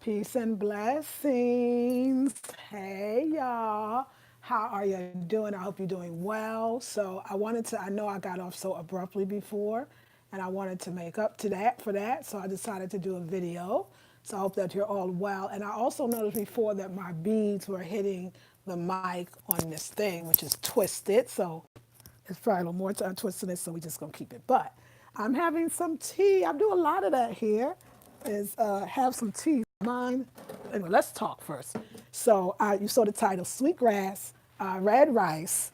Peace and blessings. Hey y'all. How are you doing? I hope you're doing well. I know I got off so abruptly before, and I wanted to make up to that for that. So I decided to do a video. So I hope that you're all well. And I also noticed before that my beads were hitting the mic on this thing, which is twisted. So it's probably a little more time twisting it, so we're just gonna keep it. But I'm having some tea. I do a lot of that here. Is have some tea. Mine. Anyway, let's talk first. So you saw the title: Sweetgrass, red rice,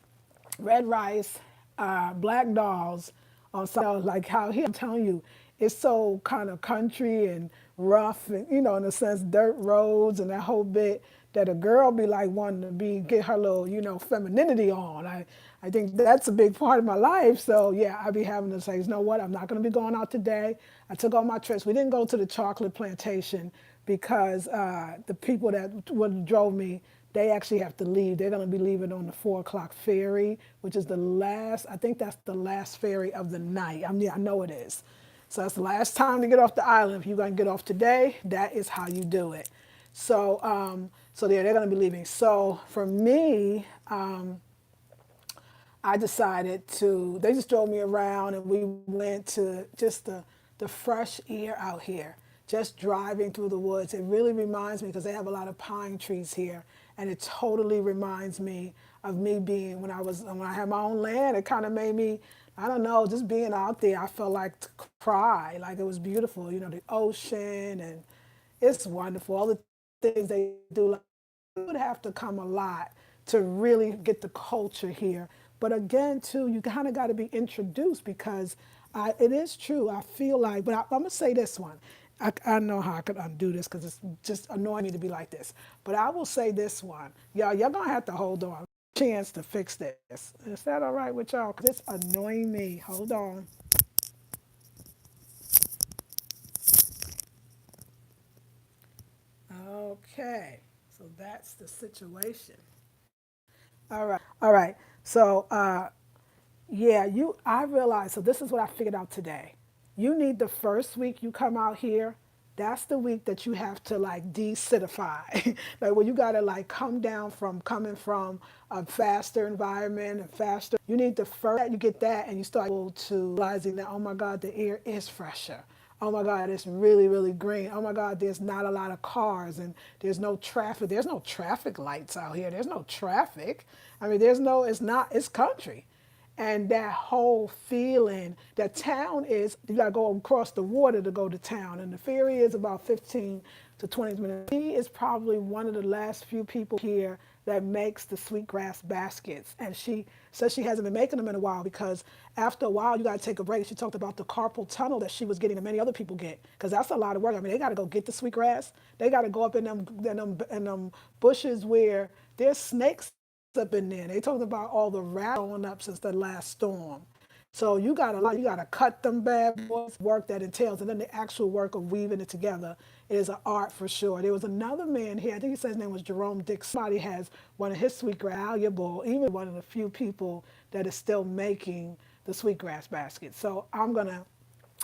black dolls on something like how here I'm telling you, it's so kind of country and rough and in a sense dirt roads and that whole bit that a girl be like wanting to be get her little femininity on. I think that's a big part of my life. So yeah, I be having to say, you know what, I'm not going to be going out today. I took all my trips. We didn't go to the chocolate plantation because the people that drove me, they actually have to leave. They're going to be leaving on the 4 o'clock ferry, which is the last, I think that's the last ferry of the night. I know it is. So that's the last time to get off the island. If you're going to get off today, that is how you do it. So they're going to be leaving. So for me, I decided they just drove me around and we went to just the fresh air out here, just driving through the woods. It really reminds me because they have a lot of pine trees here. And it totally reminds me of me being when I had my own land. It kind of made me, I don't know, just being out there. I felt like to cry, like it was beautiful, the ocean and it's wonderful. All the things they do, like you would have to come a lot to really get the culture here. But again, too, you kind of got to be introduced because it is true. I feel like, but I'm going to say this one. I know how I could undo this because it's just annoying me to be like this. But I will say this one. Y'all going to have to hold on. Chance to fix this. Is that all right with y'all? Because it's annoying me. Hold on. Okay. So that's the situation. All right. All right. So, yeah, I realized, so this is what I figured out today. You need the first week you come out here, that's the week that you have to like decidify. Like when you gotta like come down from coming from a faster environment and faster. You need the first that you get that and you start to realizing that, oh my God, the air is fresher. Oh my God, it's really, really green. Oh my God, there's not a lot of cars and there's no traffic. There's no traffic lights out here. There's no traffic. I mean, it's country. And that whole feeling, that town is, you gotta go across the water to go to town. And the ferry is about 15 to 20 minutes. She is probably one of the last few people here that makes the sweetgrass baskets. And she says she hasn't been making them in a while because after a while you gotta take a break. She talked about the carpal tunnel that she was getting and many other people get. Because that's a lot of work. I mean, they gotta go get the sweetgrass. They gotta go up in them bushes where there's snakes up in there. They talked about all the rats going up since the last storm. So you gotta cut them bad boys, work that entails, and then the actual work of weaving it together is an art for sure. There was another man here, I think he said his name was Jerome Dick. Somebody has one of his sweetgrass valuable, even one of the few people that is still making the sweetgrass basket. So but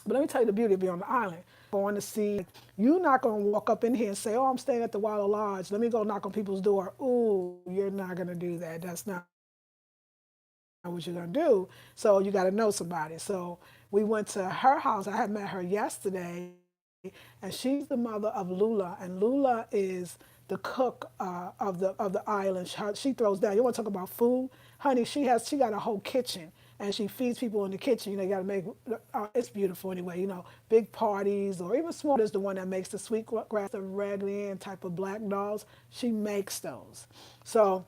let me tell you the beauty of being on the island. Going to see, you're not going to walk up in here and say, oh, I'm staying at the Willow Lodge. Let me go knock on people's door. Ooh, you're not going to do that. That's not what you're going to do. So you got to know somebody. So we went to her house. I had met her yesterday, and she's the mother of Lula. And Lula is the cook of the island. She throws down. You want to talk about food? Honey, she got a whole kitchen and she feeds people in the kitchen. You got to make it's beautiful anyway. Big parties or even small. Is the one that makes the sweetgrass, the raglan type of black dolls. She makes those. So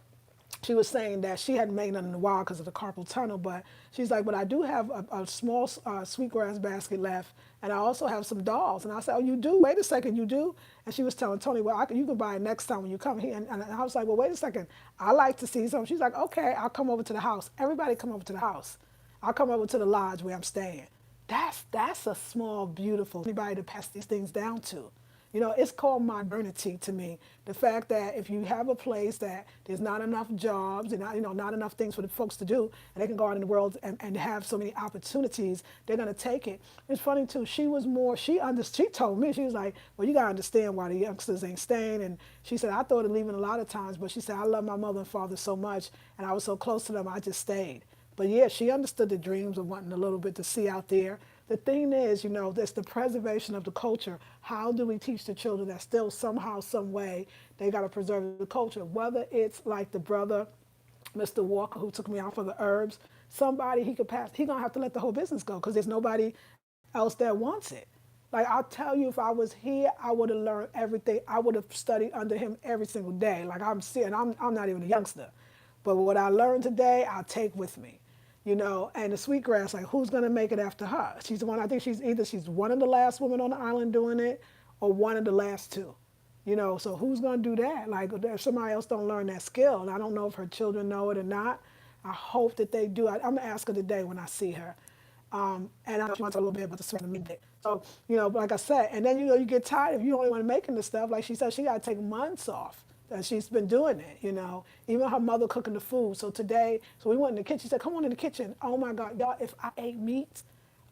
she was saying that she hadn't made none in a while because of the carpal tunnel, but she's like, but I do have a small sweetgrass basket left, and I also have some dolls. And I said, oh, you do? Wait a second, you do? And she was telling Tony, well, you can buy it next time when you come here. And I was like, well, wait a second, I like to see some. She's like, okay, I'll come over to the house. Everybody come over to the house. I'll come over to the lodge where I'm staying. That's a small, beautiful anybody to pass these things down to. It's called modernity to me. The fact that if you have a place that there's not enough jobs and not enough things for the folks to do, and they can go out in the world and have so many opportunities, they're gonna take it. It's funny too. She told me, she was like, well, you gotta understand why the youngsters ain't staying. And she said, I thought of leaving a lot of times, but she said, I love my mother and father so much, and I was so close to them, I just stayed. But yeah, she understood the dreams of wanting a little bit to see out there. The thing is, that's the preservation of the culture. How do we teach the children that still somehow, some way, they got to preserve the culture? Whether it's like the brother, Mr. Walker, who took me out for the herbs, somebody he could pass, he gonna have to let the whole business go because there's nobody else that wants it. Like I'll tell you, if I was here, I would have learned everything. I would have studied under him every single day. Like I'm seeing, I'm not even a youngster, but what I learned today, I'll take with me. And the Sweetgrass, like who's gonna make it after her? She's the one. I think she's one of the last women on the island doing it, or one of the last two. So who's gonna do that? Like if somebody else don't learn that skill, and I don't know if her children know it or not. I hope that they do. I'm gonna ask her today when I see her. And I want to talk a little bit about the swing in a minute. So, like I said, and then, you get tired if you only want to making the stuff. Like she said, she got to take months off. And she's been doing it. Even her mother cooking the food. So today, so we went in the kitchen. She said, come on in the kitchen. Oh my God, y'all, if I ate meat,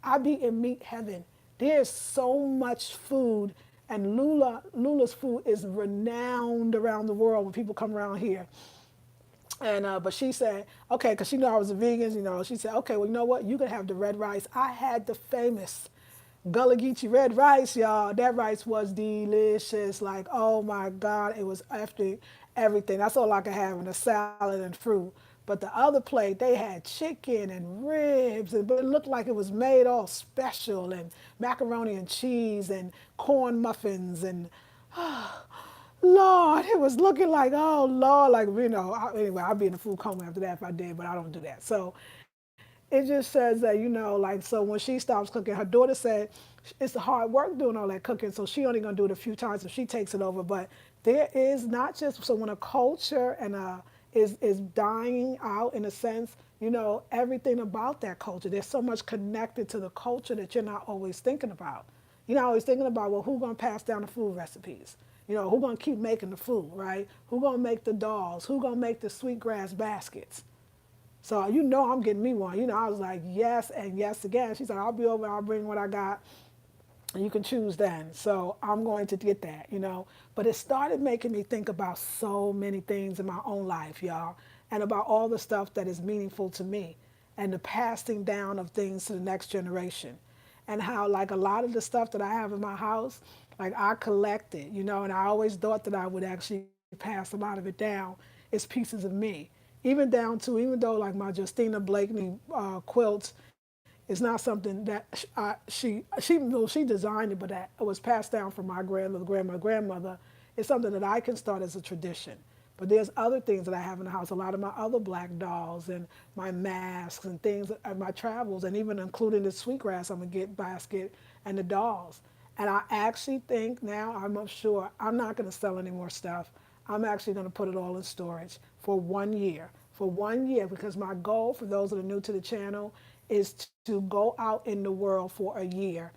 I'd be in meat heaven. There's so much food. And Lula's food is renowned around the world when people come around here. And but she said, okay, because she knew I was a vegan, she said, okay, well, you know what? You can have the red rice. I had the famous Gullah Geechee red rice, y'all. That rice was delicious. Like, oh my God, it was after everything. That's all I could have, and a salad and fruit. But the other plate, they had chicken and ribs, but it looked like it was made all special, and macaroni and cheese and corn muffins and Lord, it was looking like, oh Lord, like anyway, I'd be in a food coma after that if I did, but I don't do that. So it just says that like so when she stops cooking, her daughter said it's hard work doing all that cooking, so she only gonna do it a few times if she takes it over. But there is not just so when a culture and is dying out in a sense, everything about that culture. There's so much connected to the culture that you're not always thinking about. You're not always thinking about, well, who's gonna pass down the food recipes? Who's gonna keep making the food, right? Who's gonna make the dolls? Who's gonna make the Sweetgrass baskets? So I'm getting me one. I was like, yes and yes again. She said, I'll be over, I'll bring what I got, and you can choose then. So I'm going to get that. But it started making me think about so many things in my own life, y'all, and about all the stuff that is meaningful to me and the passing down of things to the next generation. And how like a lot of the stuff that I have in my house, like I collect it, and I always thought that I would actually pass a lot of it down. It's pieces of me. Even though like my Justina Blakeney quilt is not something that she designed it, but that it was passed down from my grandmother. It's something that I can start as a tradition. But there's other things that I have in the house. A lot of my other black dolls and my masks and things, and my travels, and even including the Sweetgrass I'm gonna get basket and the dolls. And I actually think now, I'm up sure I'm not gonna sell any more stuff. I'm actually gonna put it all in storage for 1 year. For 1 year, because my goal for those that are new to the channel is to go out in the world for a year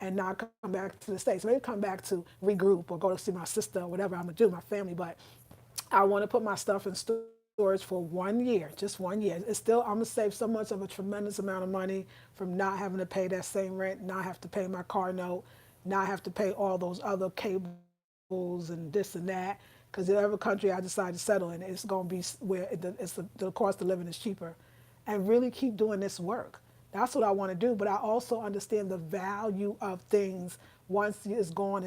and not come back to the States. Maybe come back to regroup or go to see my sister or whatever I'm gonna do, my family, but I want to put my stuff in storage for 1 year, just 1 year. It's still, I'm gonna save so much of a tremendous amount of money from not having to pay that same rent, not have to pay my car note, not have to pay all those other cables and this and that. Because whatever country I decide to settle in, it's gonna be where the cost of living is cheaper, and really keep doing this work. That's what I want to do. But I also understand the value of things. Once it's gone.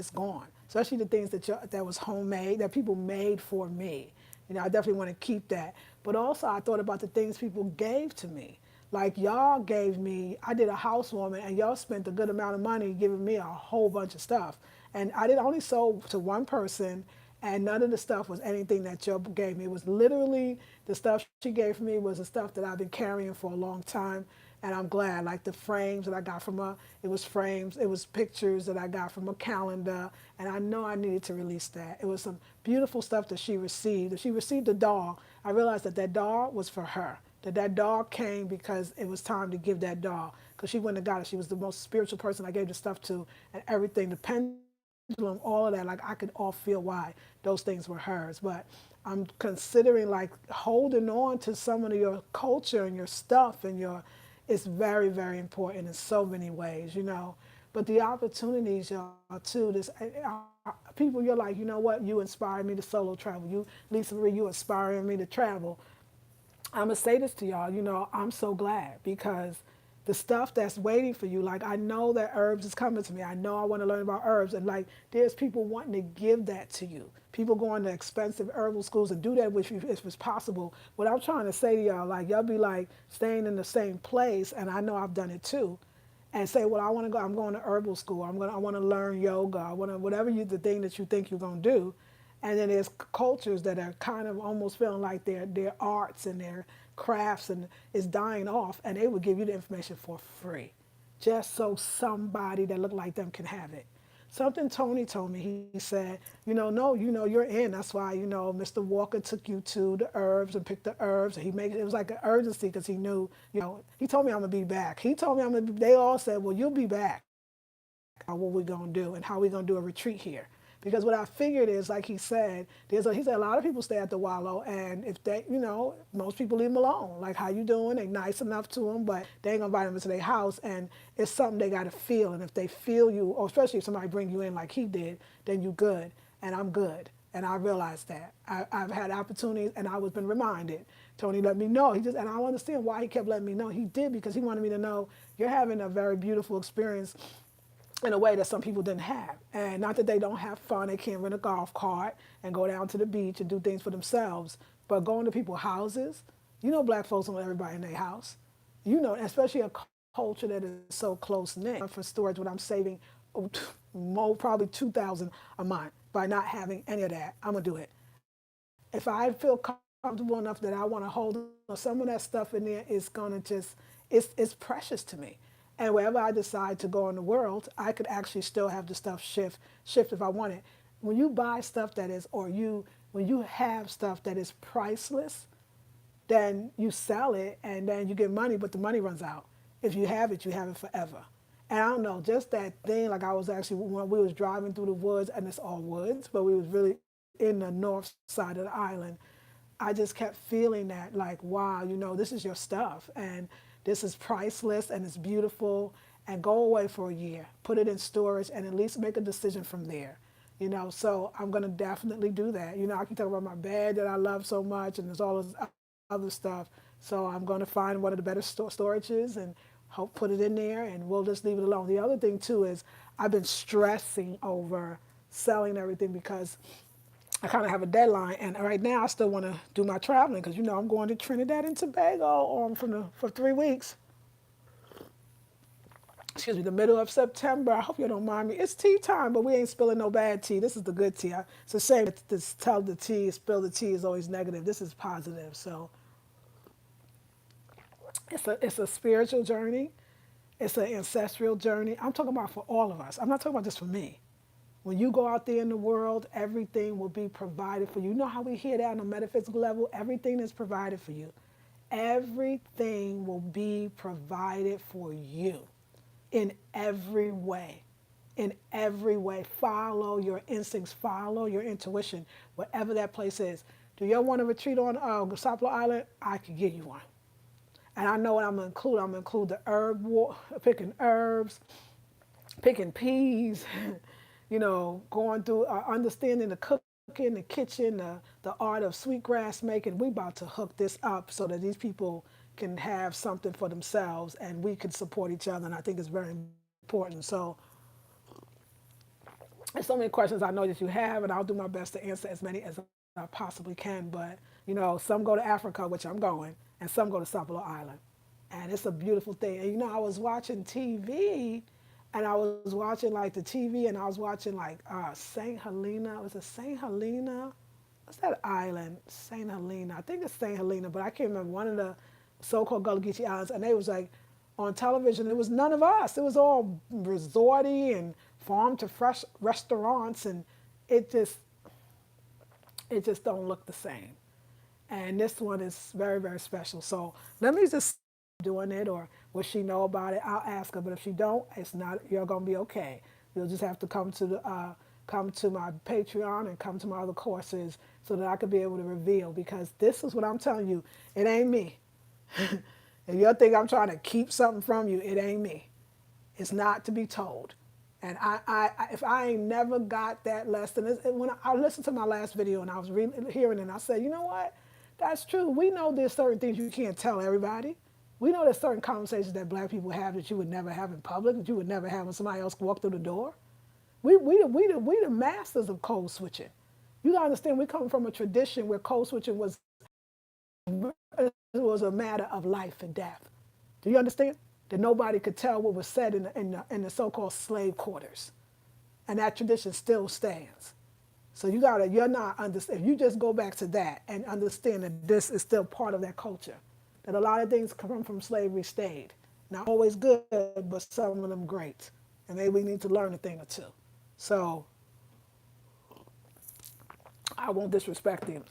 Especially the things that was homemade, that people made for me. I definitely want to keep that. But also, I thought about the things people gave to me. Like y'all gave me, I did a housewarming, and y'all spent a good amount of money giving me a whole bunch of stuff. And I did only sold to one person, and none of the stuff was anything that Joe gave me. It was literally the stuff she gave me was the stuff that I've been carrying for a long time, and I'm glad. Like the frames that I got from her, it was frames, it was pictures that I got from a calendar, and I know I needed to release that. It was some beautiful stuff that she received. If she received a doll, I realized that that doll was for her. That doll came because it was time to give that doll, because she wouldn't have got it. She was the most spiritual person I gave the stuff to, and everything, the pendants, pendulum, all of that. Like I could all feel why those things were hers. But I'm considering like holding on to some of your culture and your stuff and your. It's very, very important in so many ways, you know. But the opportunities, y'all, too. People, you're like, you know what? You inspire me to solo travel. You, Lisa Marie, you inspiring me to travel. I'm gonna say this to y'all. You know, I'm so glad because the stuff that's waiting for you. Like I know that herbs is coming to me. I know I want to learn about herbs, and like there's people wanting to give that to you. People going to expensive herbal schools and do that with you if it's possible. What I'm trying to say to y'all, like y'all be like staying in the same place, and I know I've done it too and say, well, I want to go. I'm going to herbal school. I want to learn yoga. I want to whatever the thing that you think you're going to do. And then there's cultures that are kind of almost feeling like their arts and their crafts and is dying off, and they would give you the information for free, just so somebody that looked like them can have it. Something Tony told me. He said, no, you're in. That's why, Mr. Walker took you to the herbs and picked the herbs. And he made it was like an urgency because he knew, he told me I'm gonna be back. He told me I'm gonna. They all said, well, you'll be back. What we gonna do and how we gonna do a retreat here. Because what I figured is, like he said a lot of people stay at the Wallow, and if they, most people leave them alone. Like, how you doing? They nice enough to them, but they ain't gonna invite them into their house, and it's something they gotta feel. And if they feel you, or especially if somebody bring you in like he did, then you good, and I'm good. And I realized that I've had opportunities, and I was been reminded. Tony let me know. And I don't understand why he kept letting me know. He did because he wanted me to know you're having a very beautiful experience in a way that some people didn't have. And not that they don't have fun, they can't rent a golf cart and go down to the beach and do things for themselves, but going to people's houses, black folks don't let everybody in their house. Especially a culture that is so close knit. For storage, what I'm saving, probably 2,000 a month by not having any of that, I'm gonna do it. If I feel comfortable enough that I want to hold on, some of that stuff in there is gonna just it's precious to me. And wherever I decide to go in the world, I could actually still have the stuff shift if I want it. When you buy stuff that is, or when you have stuff that is priceless, then you sell it and then you get money, but the money runs out. If you have it forever. And I don't know, just that thing, like I was actually, when we was driving through the woods, and it's all woods, but we was really in the north side of the island, I just kept feeling that, like, wow, this is your stuff, and this is priceless, and it's beautiful, and go away for a year, put it in storage, and at least make a decision from there. So I'm gonna definitely do that. I can talk about my bed that I love so much, and there's all this other stuff. So I'm gonna find one of the better storages and hope put it in there, and we'll just leave it alone. The other thing too is I've been stressing over selling everything because I kind of have a deadline, and right now I still want to do my traveling because I'm going to Trinidad and Tobago for 3 weeks. Excuse me, the middle of September. I hope you don't mind me. It's tea time, but we ain't spilling no bad tea. This is the good tea. It's a shame to tell the tea, spill the tea is always negative. This is positive. So it's a spiritual journey. It's an ancestral journey. I'm talking about for all of us. I'm not talking about just for me. When you go out there in the world, everything will be provided for you. You know how we hear that on a metaphysical level? Everything is provided for you. Everything will be provided for you in every way. In every way. Follow your instincts, follow your intuition, whatever that place is. Do you want to retreat on Sapelo Island? I can give you one. And I know what I'm going to include. I'm going to include the picking herbs, picking peas, going through understanding the cooking, the kitchen, the art of sweetgrass making. We about to hook this up so that these people can have something for themselves and we can support each other. And I think it's very important. So there's so many questions I know that you have, and I'll do my best to answer as many as I possibly can. But, some go to Africa, which I'm going, and some go to Sapelo Island. And it's a beautiful thing. And, I was watching TV, and I was watching like the TV, and I was watching like St. Helena. Was it St. Helena? What's that island? St. Helena. I think it's St. Helena, but I can't remember one of the so-called Gullah Geechee Islands. And they was like on television. It was none of us. It was all resorty and farm to fresh restaurants, and it just don't look the same. And this one is very, very special. So let me just doing it, or will she know about it? I'll ask her. But if she don't, it's not. You're gonna be okay. You'll just have to come to come to my Patreon and come to my other courses so that I could be able to reveal. Because this is what I'm telling you, it ain't me. If you think I'm trying to keep something from you, it ain't me. It's not to be told. And if I ain't never got that lesson, when I listened to my last video and I was hearing it, and I said, you know what? That's true. We know there's certain things you can't tell everybody. We know there's certain conversations that black people have that you would never have in public, that you would never have when somebody else walked through the door. We the masters of code switching. You gotta understand, we come from a tradition where code switching was a matter of life and death. Do you understand? That nobody could tell what was said in the so-called slave quarters. And that tradition still stands. So you're not understand. If you just go back to that and understand that this is still part of that culture, that a lot of things come from slavery stayed. Not always good, but some of them great. And maybe we need to learn a thing or two. So I won't disrespect him.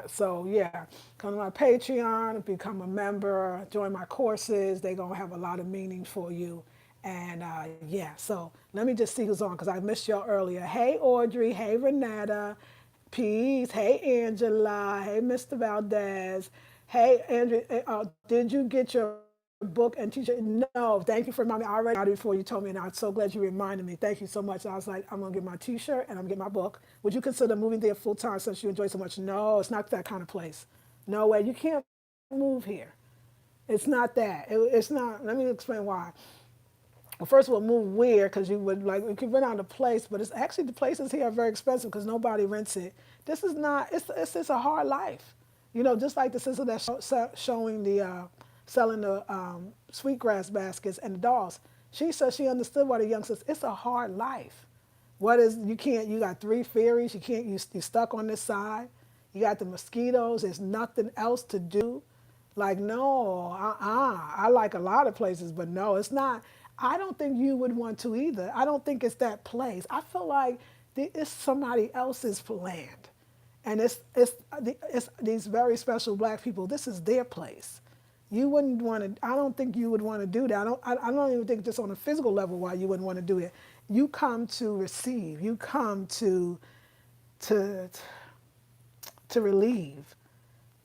So yeah, come to my Patreon, become a member, join my courses. They're going to have a lot of meaning for you. And yeah, so let me just see who's on because I missed y'all earlier. Hey, Audrey. Hey, Renetta. Peace. Hey, Angela. Hey, Mr. Valdez. Hey, Andrew, did you get your book and teacher? No, thank you for reminding me. I already got it before you told me, and I'm so glad you reminded me. Thank you so much. I was like, I'm going to get my t-shirt and I'm going to get my book. Would you consider moving there full time since you enjoy so much? No, it's not that kind of place. No way. You can't move here. It's not that. It's not. Let me explain why. Well, first of all, move where? Because you could rent out a place, but it's actually the places here are very expensive because nobody rents it. This is not. It's a hard life, Just like the sister that's showing selling the Sweetgrass baskets and the dolls. She said she understood why the youngsters. It's a hard life. What is you can't? You got three ferries. You can't. You're stuck on this side. You got the mosquitoes. There's nothing else to do. Like, no, I like a lot of places, but no, it's not. I don't think you would want to either. I don't think it's that place. I feel like it's somebody else's land. And it's these very special black people. This is their place. You wouldn't want to, I don't think you would want to do that. I don't even think just on a physical level why you wouldn't want to do it. You come to receive. You come to, to relieve.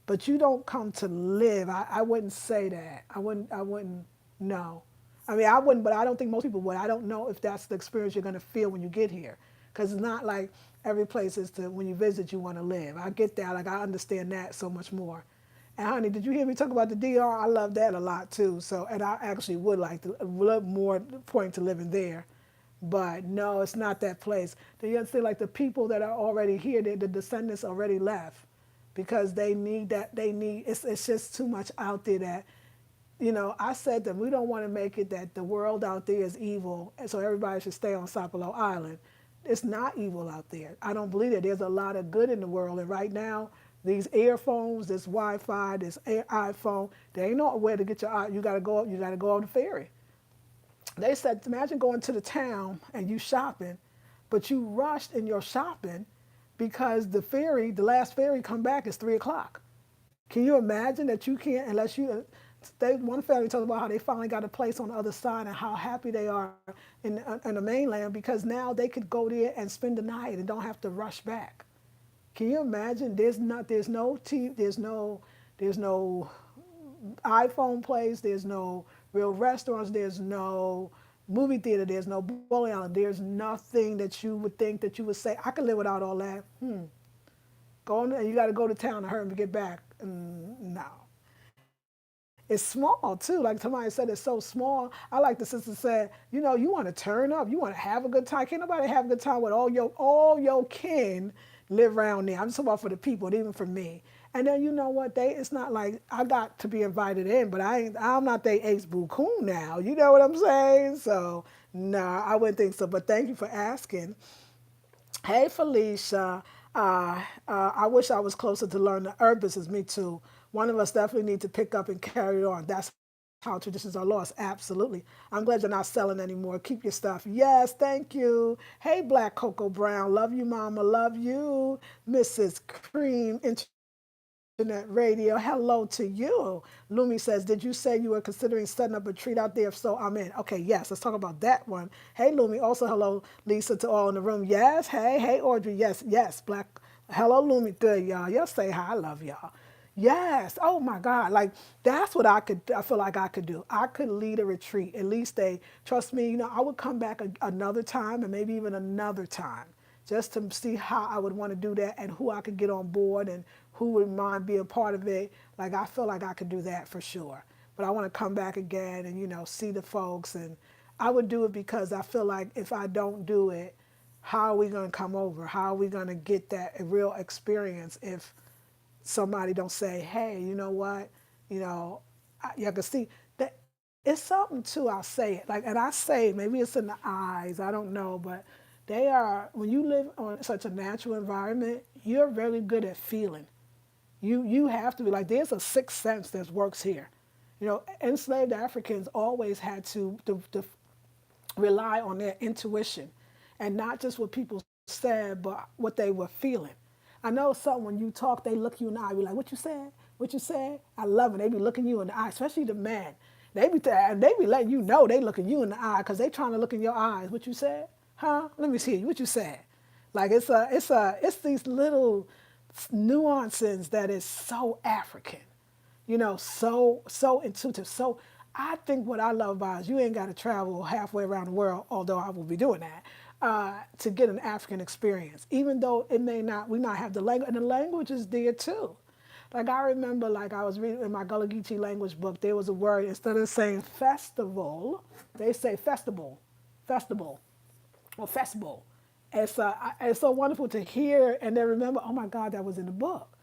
But you don't come to live. I wouldn't say that. I wouldn't, no. I mean, I wouldn't, but I don't think most people would. I don't know if that's the experience you're going to feel when you get here. Because it's not like every place is when you visit, you want to live. I get that. Like, I understand that so much more. And honey, did you hear me talk about the DR? I love that a lot too. So, and I actually would like to, love more point to living there. But no, it's not that place. Do you understand? Like the people that are already here, the descendants already left because they need that. It's just too much out there that, I said that we don't want to make it that the world out there is evil, and so everybody should stay on Sapelo Island. It's not evil out there. I don't believe that. There's a lot of good in the world, and right now, these earphones, this Wi-Fi, this iPhone, there ain't nowhere to get your. You gotta go. You gotta go on the ferry. They said, imagine going to the town and you shopping, but you rushed in your shopping because the last ferry come back is 3 o'clock. Can you imagine that you can't unless you? One family told about how they finally got a place on the other side and how happy they are in the mainland because now they could go there and spend the night and don't have to rush back. Can you imagine? There's no TV, there's no iPhone place, there's no real restaurants, there's no movie theater, there's no bowling alley, there's nothing that you would think that you would say, I could live without all that. Go on, and you got to go to town to hurry to get back. No. It's small too. Like somebody said, it's so small. I like the sister said, you want to turn up, you want to have a good time. Can't nobody have a good time with all your kin live around there. I'm just talking about for the people, and even for me. And then you know what? It's not like I got to be invited in, but I'm not they ace boo coon now. You know what I'm saying? So no, I wouldn't think so. But thank you for asking. Hey, Felicia. I wish I was closer to learn the herb business. Me too. One of us definitely need to pick up and carry it on. That's how traditions are lost. Absolutely. I'm glad you're not selling anymore. Keep your stuff. Yes, thank you. Hey, Black Cocoa Brown. Love you, Mama. Love you, Mrs. Cream. Internet Radio. Hello to you. Lumi says, did you say you were considering setting up a retreat out there? If so, I'm in. Okay, yes, let's talk about that one. Hey, Lumi. Also, hello, Lisa, to all in the room. Yes, hey, Audrey. Yes, yes, Black. Hello, Lumi. Good, y'all. Y'all say hi. I love y'all. Yes. Oh my God. Like that's what I feel like I could do. I could lead a retreat. At least trust me, I would come back another time and maybe even another time just to see how I would want to do that and who I could get on board and who would mind being a part of it. Like I feel like I could do that for sure. But I want to come back again and see the folks, and I would do it because I feel like if I don't do it, how are we going to come over? How are we going to get that real experience if somebody don't say, hey, you know what, you can see that it's something too. I'll say it like, and I say maybe it's in the eyes. I don't know, but they are when you live on such a natural environment, you're really good at feeling. You have to be like there's a sixth sense that works here. Enslaved Africans always had to rely on their intuition and not just what people said, but what they were feeling. I know some when you talk, they look you in the eye, be like, what you said? What you said? I love it. They be looking you in the eye, especially the men. They be letting you know they looking you in the eye because they trying to look in your eyes. What you said? Huh? Let me see you. What you said? Like it's these little nuances that is so African, so intuitive. So I think what I love about it is you ain't got to travel halfway around the world, although I will be doing that, to get an African experience. Even though we not have the language, and the language is there too. Like I remember, like I was reading in my Gullah Geechee language book, there was a word instead of saying festival, they say festival, or festival. It's so wonderful to hear and then remember, oh my God, that was in the book.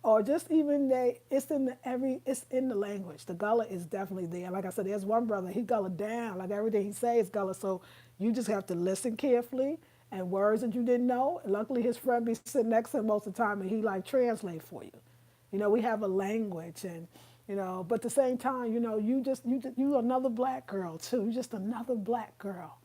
Or just even it's in the language. The Gullah is definitely there. Like I said, there's one brother, he Gullah down. Like everything he says is Gullah. So you just have to listen carefully and words that you didn't know. Luckily his friend be sitting next to him most of the time and he like translate for you. We have a language and but at the same time, you another black girl too. You just another black girl.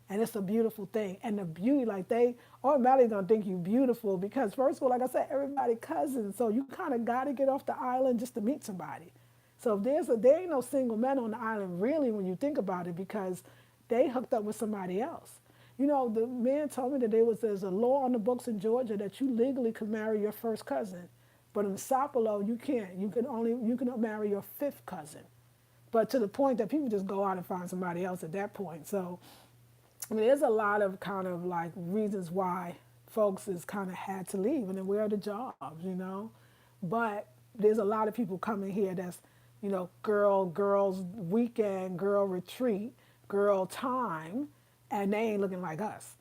And it's a beautiful thing. And the beauty, like they automatically gonna think you beautiful because first of all, like I said, everybody cousins. So you kind of gotta get off the island just to meet somebody. So if there ain't no single men on the island really when you think about it because they hooked up with somebody else. The man told me that there's a law on the books in Georgia that you legally can marry your first cousin. But in Sapelo, you can't. You can marry your fifth cousin. But to the point that people just go out and find somebody else at that point. So I mean, there's a lot of kind of like reasons why folks is kind of had to leave and then where are the jobs. But there's a lot of people coming here that's, girls weekend, girl retreat, girl time, and they ain't looking like us.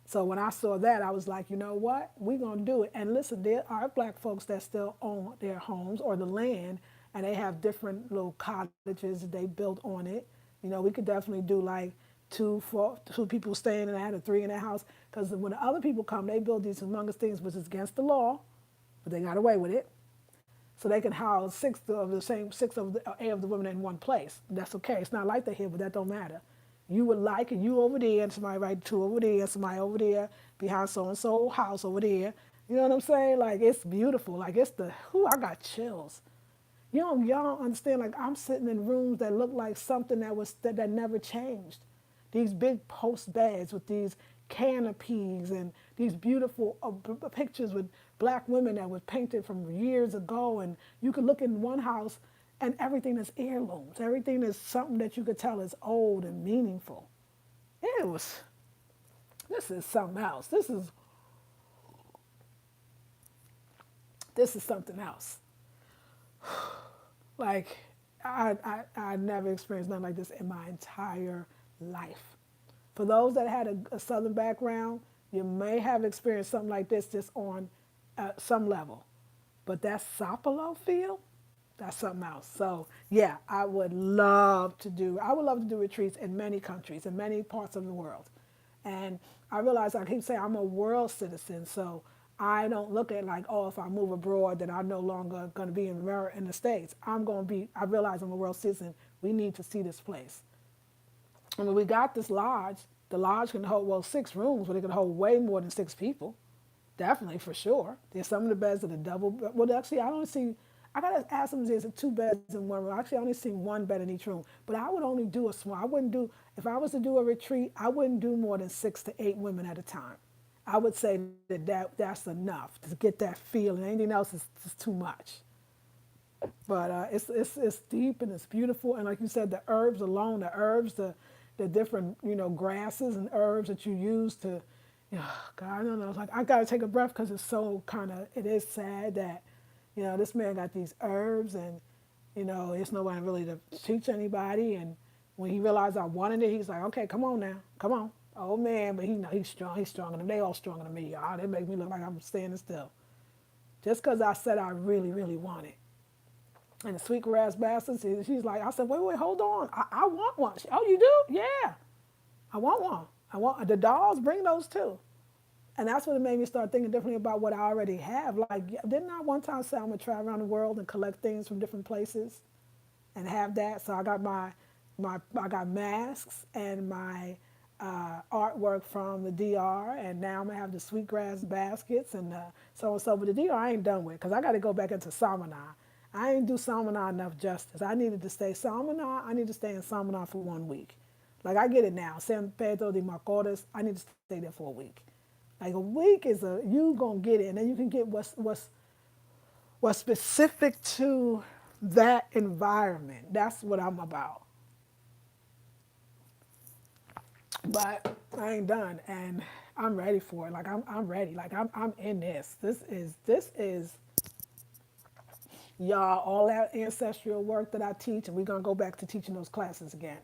So when I saw that, I was like, you know what? We're going to do it. And listen, there are black folks that still own their homes or the land, and they have different little cottages that they built on it. We could definitely do like two people staying in that or three in that house. Because when the other people come, they build these humongous things, which is against the law, but they got away with it. So they can house six of the eight of the women in one place. That's okay. It's not like that here, but that don't matter. You would like it, you over there, and somebody right two over there, and somebody over there behind so and so house over there. You know what I'm saying? Like it's beautiful. Like I got chills. Y'all don't understand. Like I'm sitting in rooms that look like something that never changed. These big post beds with these canopies and these beautiful pictures with black women that was painted from years ago. And you could look in one house and everything is heirlooms. Everything is something that you could tell is old and meaningful. This is something else. This is something else. Like, I never experienced nothing like this in my entire life. For those that had a Southern background, you may have experienced something like this just on some level. But that Sapelo feel, that's something else. So yeah, I would love to do retreats in many countries, in many parts of the world. And I realize I keep saying I'm a world citizen, so I don't look at like, oh, if I move abroad, then I'm no longer going to be in the States. I realize I'm a world citizen. We need to see this place. I mean, we got this lodge. The lodge can hold, well, 6 rooms, but it can hold way more than 6 people. Definitely, for sure. There's some of the beds that are double. Well, actually, I gotta ask them, is it 2 beds in one room? Actually, I only seen 1 bed in each room, but I would only do a small. I wouldn't do if I was to do a retreat. I wouldn't do more than 6 to 8 women at a time. I would say that's enough to get that feeling. Anything else is too much. But it's deep and it's beautiful. And like you said, the herbs alone, the herbs, the different grasses and herbs that you use to, God, I don't know. It's like I gotta take a breath because it's so kind of it is sad that, this man got these herbs and, it's nobody really to teach anybody. And when he realized I wanted it, he's like, okay, come on now, come on, oh man. But he's strong. He's stronger than they all stronger than me, y'all. They make me look like I'm standing still just because I said I really, really want it. And the Sweetgrass bastards, she's like, I said, wait, hold on. I want one. Oh, you do? Yeah, I want one. I want the dolls, bring those too. And that's what it made me start thinking differently about what I already have. Like, didn't I one time say I'm gonna travel around the world and collect things from different places and have that? So I got I got masks and my artwork from the DR, and now I'm gonna have the sweetgrass baskets and so and so. But the DR I ain't done with because I got to go back into Samana. I ain't do Samana enough justice. I needed to stay Samana. I need to stay in Samana for 1 week. Like I get it now, San Pedro de Macorís. I need to stay there for a week. Like a week is you gonna get it, and then you can get what's specific to that environment. That's what I'm about. But I ain't done, and I'm ready for it. Like I'm ready. Like I'm in this. This is y'all all that ancestral work that I teach, and we're gonna go back to teaching those classes again.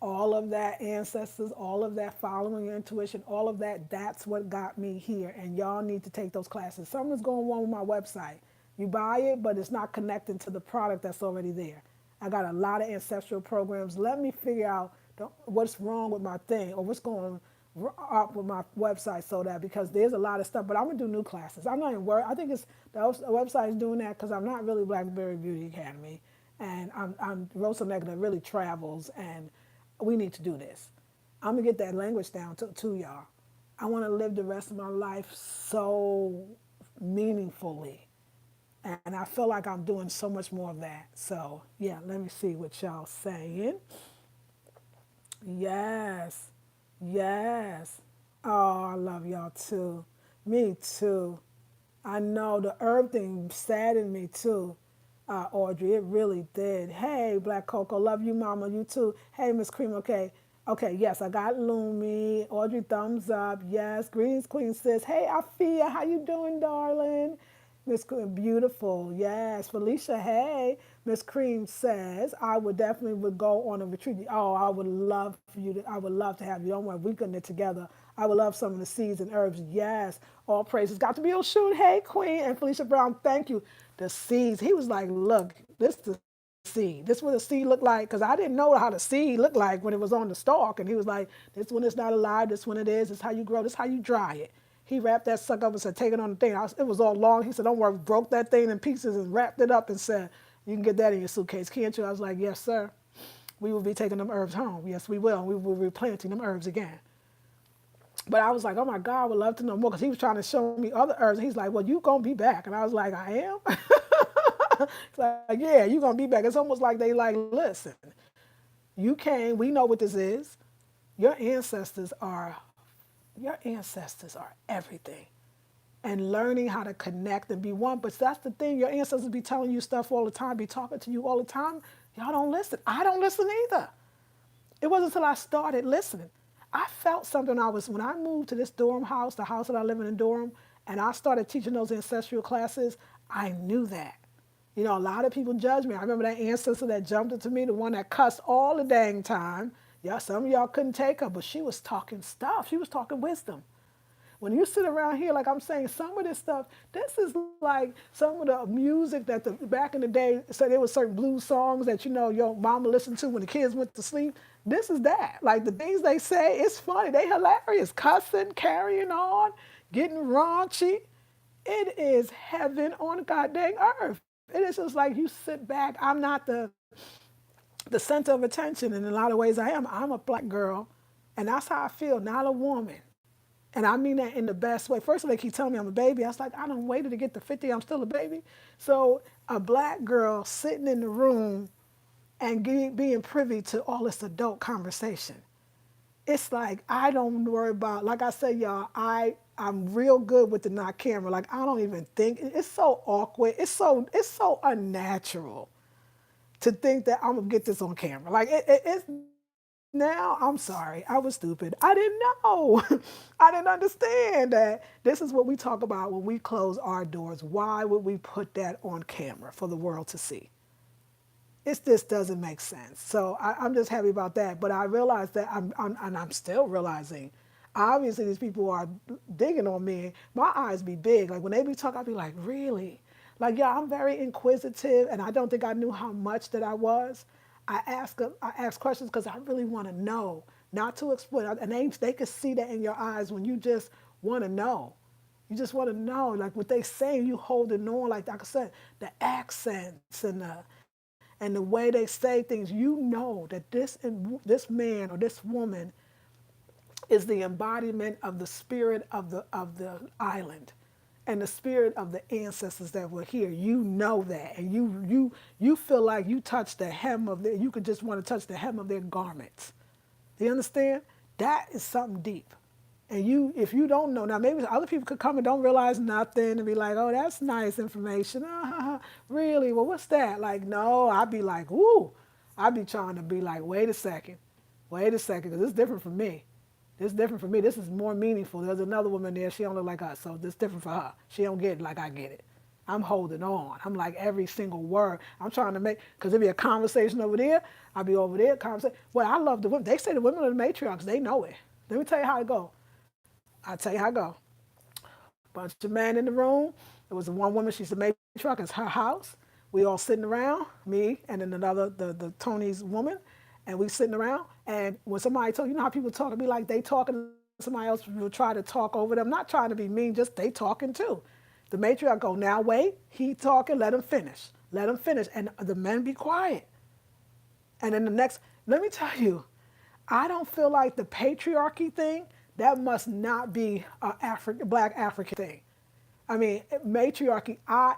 All of that ancestors, all of that following your intuition, all of that, that's what got me here. And y'all need to take those classes. Something's going on with my website. You buy it, but it's not connecting to the product that's already there. I got a lot of ancestral programs. Let me figure out what's wrong with my thing or what's going up with my website so that because there's a lot of stuff, but I'm gonna do new classes. I'm not even worried. I think it's the website is doing that because I'm not really Blackberry Beauty Academy, and I'm Rosa Negative really travels, and we need to do this. I'm gonna get that language down to y'all. I want to live the rest of my life so meaningfully, and I feel like I'm doing so much more of that. So yeah, let me see what y'all saying. Yes. Yes. Oh, I love y'all too. Me too. I know the herb thing saddened me too, Audrey. It really did. Hey, Black Coco, love you, Mama. You too. Hey, Miss Cream. Okay, okay. Yes, I got Lumi. Audrey, thumbs up. Yes. Greetings, Queen Sis. Hey, Afia, how you doing, darling? Miss Cream, beautiful. Yes, Felicia. Hey, Miss Cream says I would definitely would go on a retreat. Oh, I would love for you. I would love to have you. Don't worry, we couldn't it together. I would love some of the seeds and herbs. Yes, all praises. Got to be on shoot. Hey, Queen and Felicia Brown. Thank you. The seeds. He was like, look, this the seed. This what a seed looked like because I didn't know how the seed looked like when it was on the stalk. And he was like, this one is not alive. This one it is. This is how you grow. This is how you dry it. He wrapped that sucker up and said, take it on the thing. It was all long. He said, don't worry, broke that thing in pieces and wrapped it up and said, you can get that in your suitcase, can't you? I was like, yes, sir. We will be taking them herbs home. Yes, we will. We will be planting them herbs again. But I was like, oh my God, I would love to know more because he was trying to show me other herbs. He's like, well, you going to be back. And I was like, I am? It's like, yeah, you going to be back. It's almost like they like, listen, you came, we know what this is. Your ancestors are everything. And learning how to connect and be one. But that's the thing. Your ancestors be telling you stuff all the time, be talking to you all the time. Y'all don't listen. I don't listen either. It wasn't until I started listening. I felt something when I moved to this dorm house, the house that I live in Durham, and I started teaching those ancestral classes, I knew that. A lot of people judge me. I remember that ancestor that jumped into me, the one that cussed all the dang time. Yeah, some of y'all couldn't take her, but she was talking stuff. She was talking wisdom. When you sit around here, like I'm saying, some of this stuff, this is like some of the music that back in the day, so there were certain blues songs that your mama listened to when the kids went to sleep. This is that. Like the things they say, it's funny. They hilarious. Cussing, carrying on, getting raunchy. It is heaven on goddamn earth. It is just like you sit back. I'm not the center of attention in a lot of ways. I am. I'm a black girl, and that's how I feel, not a woman. And I mean that in the best way. First of all, they keep telling me I'm a baby. I was like, I don't waited to get to 50. I'm still a baby. So a black girl sitting in the room and being privy to all this adult conversation. It's like I don't worry about. Like I said, y'all, I'm real good with the not camera. Like I don't even think it's so awkward. It's so unnatural to think that I'm gonna get this on camera. Like it's now. I'm sorry, I was stupid. I didn't know. I didn't understand that this is what we talk about when we close our doors. Why would we put that on camera for the world to see? It just doesn't make sense. So I'm just happy about that. But I realized that and I'm still realizing, obviously these people are digging on me. My eyes be big. Like when they be talking, I'll be like, really? Like, yeah, I'm very inquisitive, and I don't think I knew how much that I was. I ask questions because I really want to know, not to exploit. And they can see that in your eyes when you just want to know. You just want to know, like what they say, you holding on, like I said, the accents and the way they say things, you know that this man or this woman is the embodiment of the spirit of the island and the spirit of the ancestors that were here. You know that, and you feel like you touch the hem of their. You could just want to touch the hem of their garments. Do you understand? That is something deep. And if you don't know, now maybe other people could come and don't realize nothing and be like, oh, that's nice information. Really? Well, what's that? Like, no, I'd be like, ooh. I'd be trying to be like, wait a second, because it's different from me. This is different for me. This is more meaningful. There's another woman there. She don't look like us, so this is different for her. She don't get it like I get it. I'm holding on. I'm like every single word. I'm trying to make, because there'll be a conversation over there. I'll be over there, conversation. Well, I love the women. They say the women are the matriarchs. They know it. Let me tell you how it go. I'll tell you how it go. Bunch of men in the room. There was one woman, she's the matriarch, it's her house. We all sitting around, me and then another, the Tony's woman, and we sitting around. And when somebody talk, you know how people talk to me like they talking, somebody else will try to talk over them. Not trying to be mean, just they talking too. The matriarch go, now wait, he talking, let him finish. Let him finish. And the men be quiet. And then the next, let me tell you, I don't feel like the patriarchy thing, that must not be a black African thing. I mean, matriarchy, I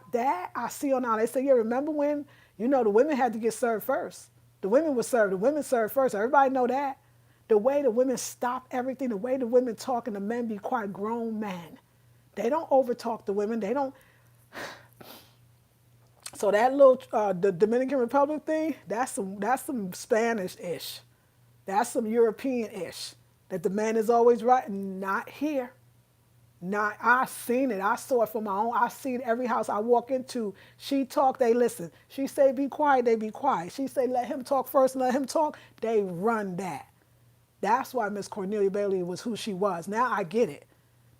see on now. They say, yeah, remember when, the women had to get served first. The women were served. The women served first. Everybody know that. The way the women stop everything, the way the women talk and the men be quite grown men. They don't overtalk the women. They don't. So that little the Dominican Republic thing, that's some Spanish-ish. That's some European-ish. That the man is always right. Not here. Not, I seen it. I saw it for my own. I see it every house I walk into. She talk, they listen. She say be quiet, they be quiet. She say let him talk first, let him talk. They run that. That's why Miss Cornelia Bailey was who she was. Now I get it.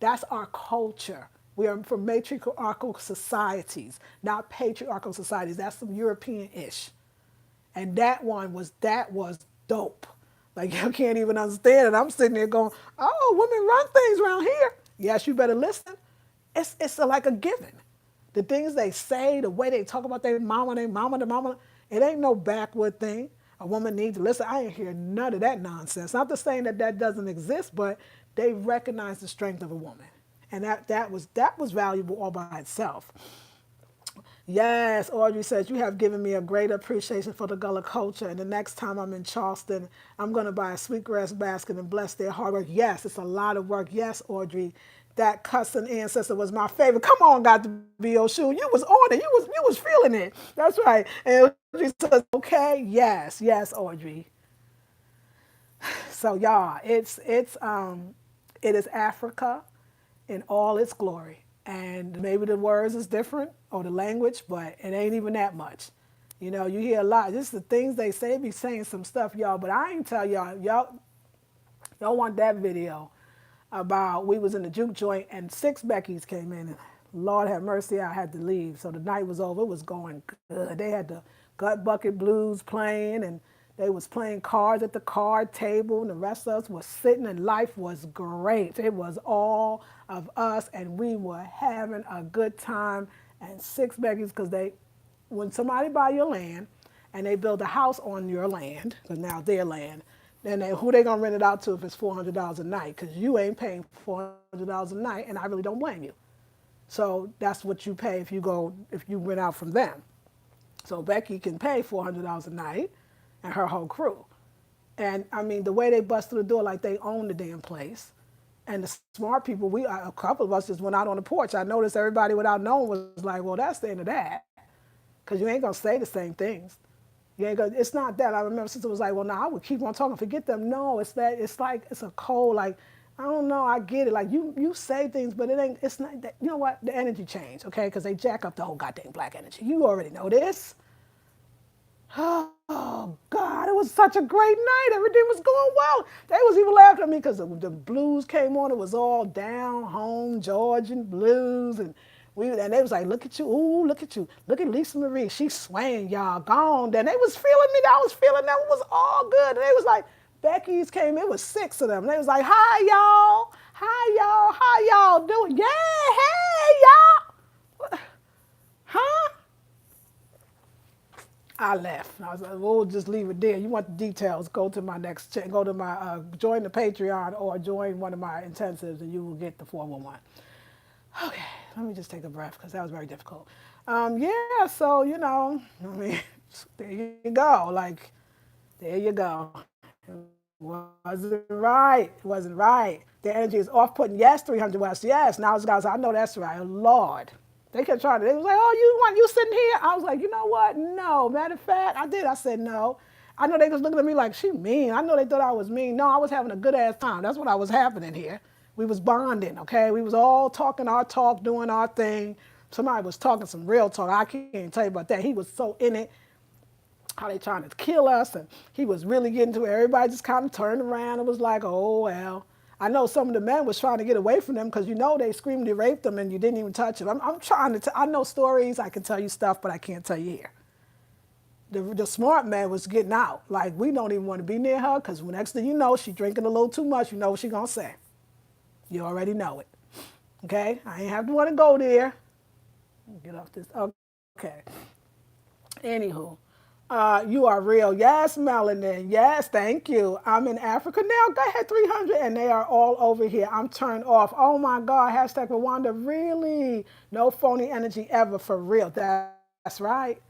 That's our culture. We are from matriarchal societies, not patriarchal societies. That's some European-ish. And that was dope. Like you can't even understand it. I'm sitting there going, oh, women run things around here. Yes, you better listen. It's like a given. The things they say, the way they talk about their mama, their mama, it ain't no backward thing. A woman needs to listen. I ain't hear none of that nonsense. Not to saying that that doesn't exist, but they recognize the strength of a woman. And that was valuable all by itself. Yes, Audrey says, you have given me a great appreciation for the Gullah culture. And the next time I'm in Charleston, I'm going to buy a Sweetgrass basket and bless their hard work. Yes, it's a lot of work. Yes, Audrey, that cussing ancestor was my favorite. Come on, got to be your shoe. You was on it. You was feeling it. That's right. And Audrey says, okay, yes, Audrey. So y'all, it is Africa in all its glory. And maybe the words is different or the language, but it ain't even that much. You hear a lot. Just the things they say, be saying some stuff, y'all. But I ain't tell y'all want that video about we was in the juke joint and 6 Beckys came in. And Lord have mercy, I had to leave. So the night was over. It was going good. They had the Gut Bucket Blues playing, and they was playing cards at the card table, and the rest of us was sitting, and life was great. It was all of us, and we were having a good time. And 6 Beckys, because when somebody buy your land and they build a house on your land, because now their land, And then who they gonna rent it out to if it's $400 a night? Because you ain't paying $400 a night, and I really don't blame you. So that's what you pay if you rent out from them. So Becky can pay $400 a night, and her whole crew. And I mean, the way they bust through the door, like they own the damn place. And the smart people, a couple of us just went out on the porch. I noticed everybody without knowing was like, well, that's the end of that. Because you ain't going to say the same things. You ain't gonna, it's not that. I remember sister was like, well, no, I would keep on talking, forget them. No, it's that, it's like, it's a code. Like, I don't know, I get it. Like, you say things, but it ain't, it's not, that, you know what? The energy changed, okay? Because they jack up the whole goddamn black energy. You already know this. Oh God, it was such a great night. Everything was going well. They was even laughing at me because the blues came on. It was all down home Georgian blues, and they was like, look at you, ooh, look at Lisa Marie, she's swaying, y'all gone. Then they was feeling me. I was feeling them. It was all good. And they was like, Becky's came. It was 6 of them. And they was like, hi y'all doing? Yeah, hey y'all, huh? I left. I was like, we'll just leave it there. You want the details? Go to my go to my, join the Patreon or join one of my intensives and you will get the 411. Okay, let me just take a breath because that was very difficult. Yeah, so, I mean, there you go. Like, there you go. It wasn't right. It wasn't right. The energy is off putting. Yes, 300 West. Yes. Now, guys, I know that's right. Lord. They kept trying to, they was like, oh, you sitting here? I was like, you know what? No. Matter of fact, I did. I said no. I know they was looking at me like, she mean. I know they thought I was mean. No, I was having a good ass time. That's what I was happening here. We was bonding, okay? We was all talking our talk, doing our thing. Somebody was talking some real talk. I can't tell you about that. He was so in it, how they trying to kill us, and he was really getting to it. Everybody just kind of turned around and was like, oh, well. I know some of the men was trying to get away from them because they screamed they raped them and you didn't even touch them. I'm trying to, I know stories, I can tell you stuff, but I can't tell you here. The smart man was getting out. Like, we don't even want to be near her because next thing you know, she drinking a little too much. You know what she going to say. You already know it. Okay? I ain't have to want to go there. Get off this. Okay. Anywho. You are real. Yes, Melanin. Yes, thank you. I'm in Africa now. Go ahead, 300. And they are all over here. I'm turned off. Oh my God. Hashtag Rwanda. Really? No phony energy ever for real. That's right.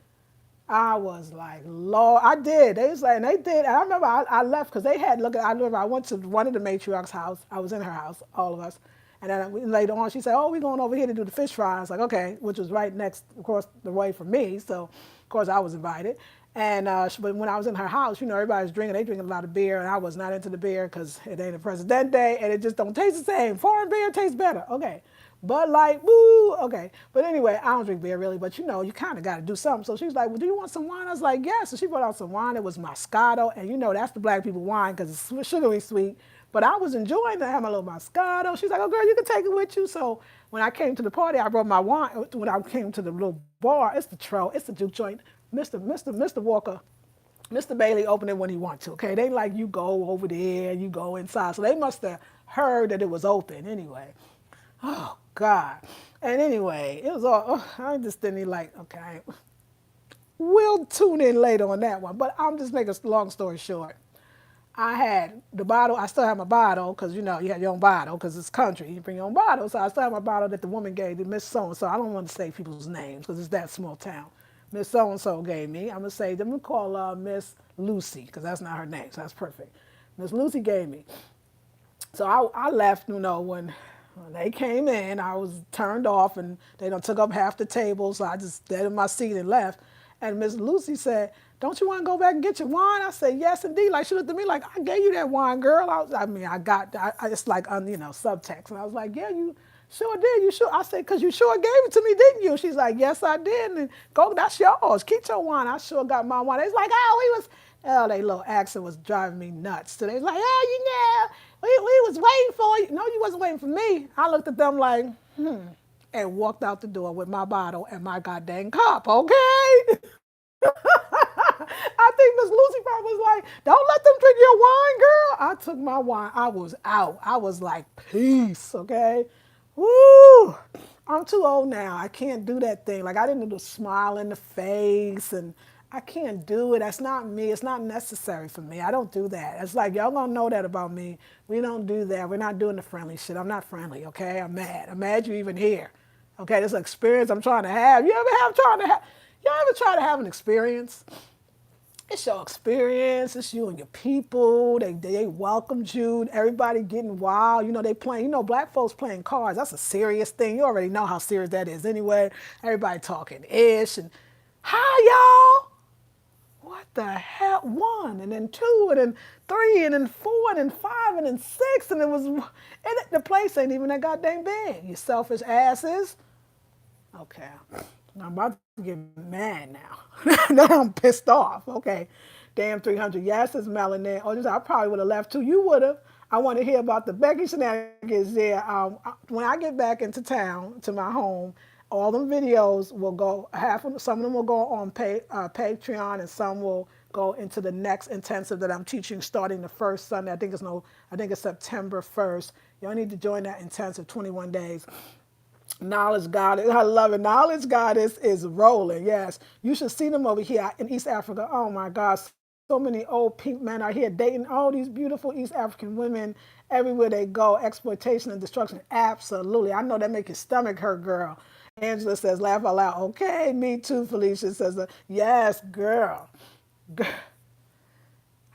I was like, Lord, I did. They was like, and they did. And I remember I left because they had, I remember I went to one of the matriarch's house. I was in her house, all of us. And then later on, she said, oh, we're going over here to do the fish fry. I was like, okay, which was right next, across the way from me. So, of course, I was invited. And but when I was in her house, everybody was drinking. They drinking a lot of beer, and I was not into the beer because it ain't a Presidente, and it just don't taste the same. Foreign beer tastes better. Okay. Bud Light, woo, okay. But anyway, I don't drink beer really, but you kind of got to do something. So she was like, well, do you want some wine? I was like, yes. So she brought out some wine. It was Moscato, and that's the black people wine because it's sugary sweet. But I was enjoying that, having a little Moscato. She's like, oh, girl, you can take it with you. So when I came to the party, I brought my wine. When I came to the little bar, it's the juke joint. Mr. Walker, Mr. Bailey opened it when he wants to, okay? They like, you go over there, you go inside. So they must have heard that it was open anyway. Oh, God. And anyway, it was all, I just didn't even okay. We'll tune in later on that one. But I'm just making a long story short. I had the bottle. I still have my bottle because, you have your own bottle because it's country. You bring your own bottle. So I still have my bottle that the woman gave to Miss So-and-so. I don't want to say people's names because it's that small town. Miss So-and-so gave me. I'm going to say, I'm going to call Miss Lucy because that's not her name. So that's perfect. Miss Lucy gave me. So I left, when they came in, I was turned off and they done took up half the table. So I just stayed in my seat and left. And Miss Lucy said, don't you want to go back and get your wine? I said, yes, indeed. Like, she looked at me like, I gave you that wine, girl. I just like, subtext. And I was like, yeah, you sure did. You sure? I said, because you sure gave it to me, didn't you? She's like, yes, I did. And go, that's yours. Keep your wine. I sure got my wine. It's like, they little accent was driving me nuts. So they was like, we was waiting for you. No, you wasn't waiting for me. I looked at them like, and walked out the door with my bottle and my goddamn cup, okay? I think Miss Lucy probably was like, don't let them drink your wine, girl. I took my wine. I was out. I was like, peace, okay? Woo! I'm too old now. I can't do that thing. Like, I didn't do the smile in the face, and I can't do it. That's not me. It's not necessary for me. I don't do that. It's like y'all gonna know that about me. We don't do that. We're not doing the friendly shit. I'm not friendly, okay? I'm mad. I'm mad you even here. Okay, this is an experience I'm trying to have. You ever try to have an experience? It's your experience. It's you and your people. They welcomed you. Everybody getting wild. You know, they playing, black folks playing cards. That's a serious thing. You already know how serious that is anyway. Everybody talking ish and hi y'all. What the hell? One and then two and then three and then four and then five and then six and the place ain't even that goddamn big. You selfish asses. Okay. I'm about to get mad now. Now I'm pissed off. Okay. Damn 300. Yes, it's melanin. Oh, I probably would have left too. You would have. I want to hear about the Becky shenanigans there. When I get back into town, to my home, all them videos will go, some of them will go on Patreon and some will go into the next intensive that I'm teaching starting the first Sunday. I think it's September 1st. Y'all need to join that intensive 21 days. Knowledge Goddess, I love it. Knowledge Goddess is rolling. Yes, you should see them over here in East Africa. Oh my gosh, so many old pink men are here dating all these beautiful East African women everywhere they go. Exploitation and destruction, absolutely. I know that make your stomach hurt, girl. Angela says, laugh out loud. Okay, me too. Felicia says, yes, girl.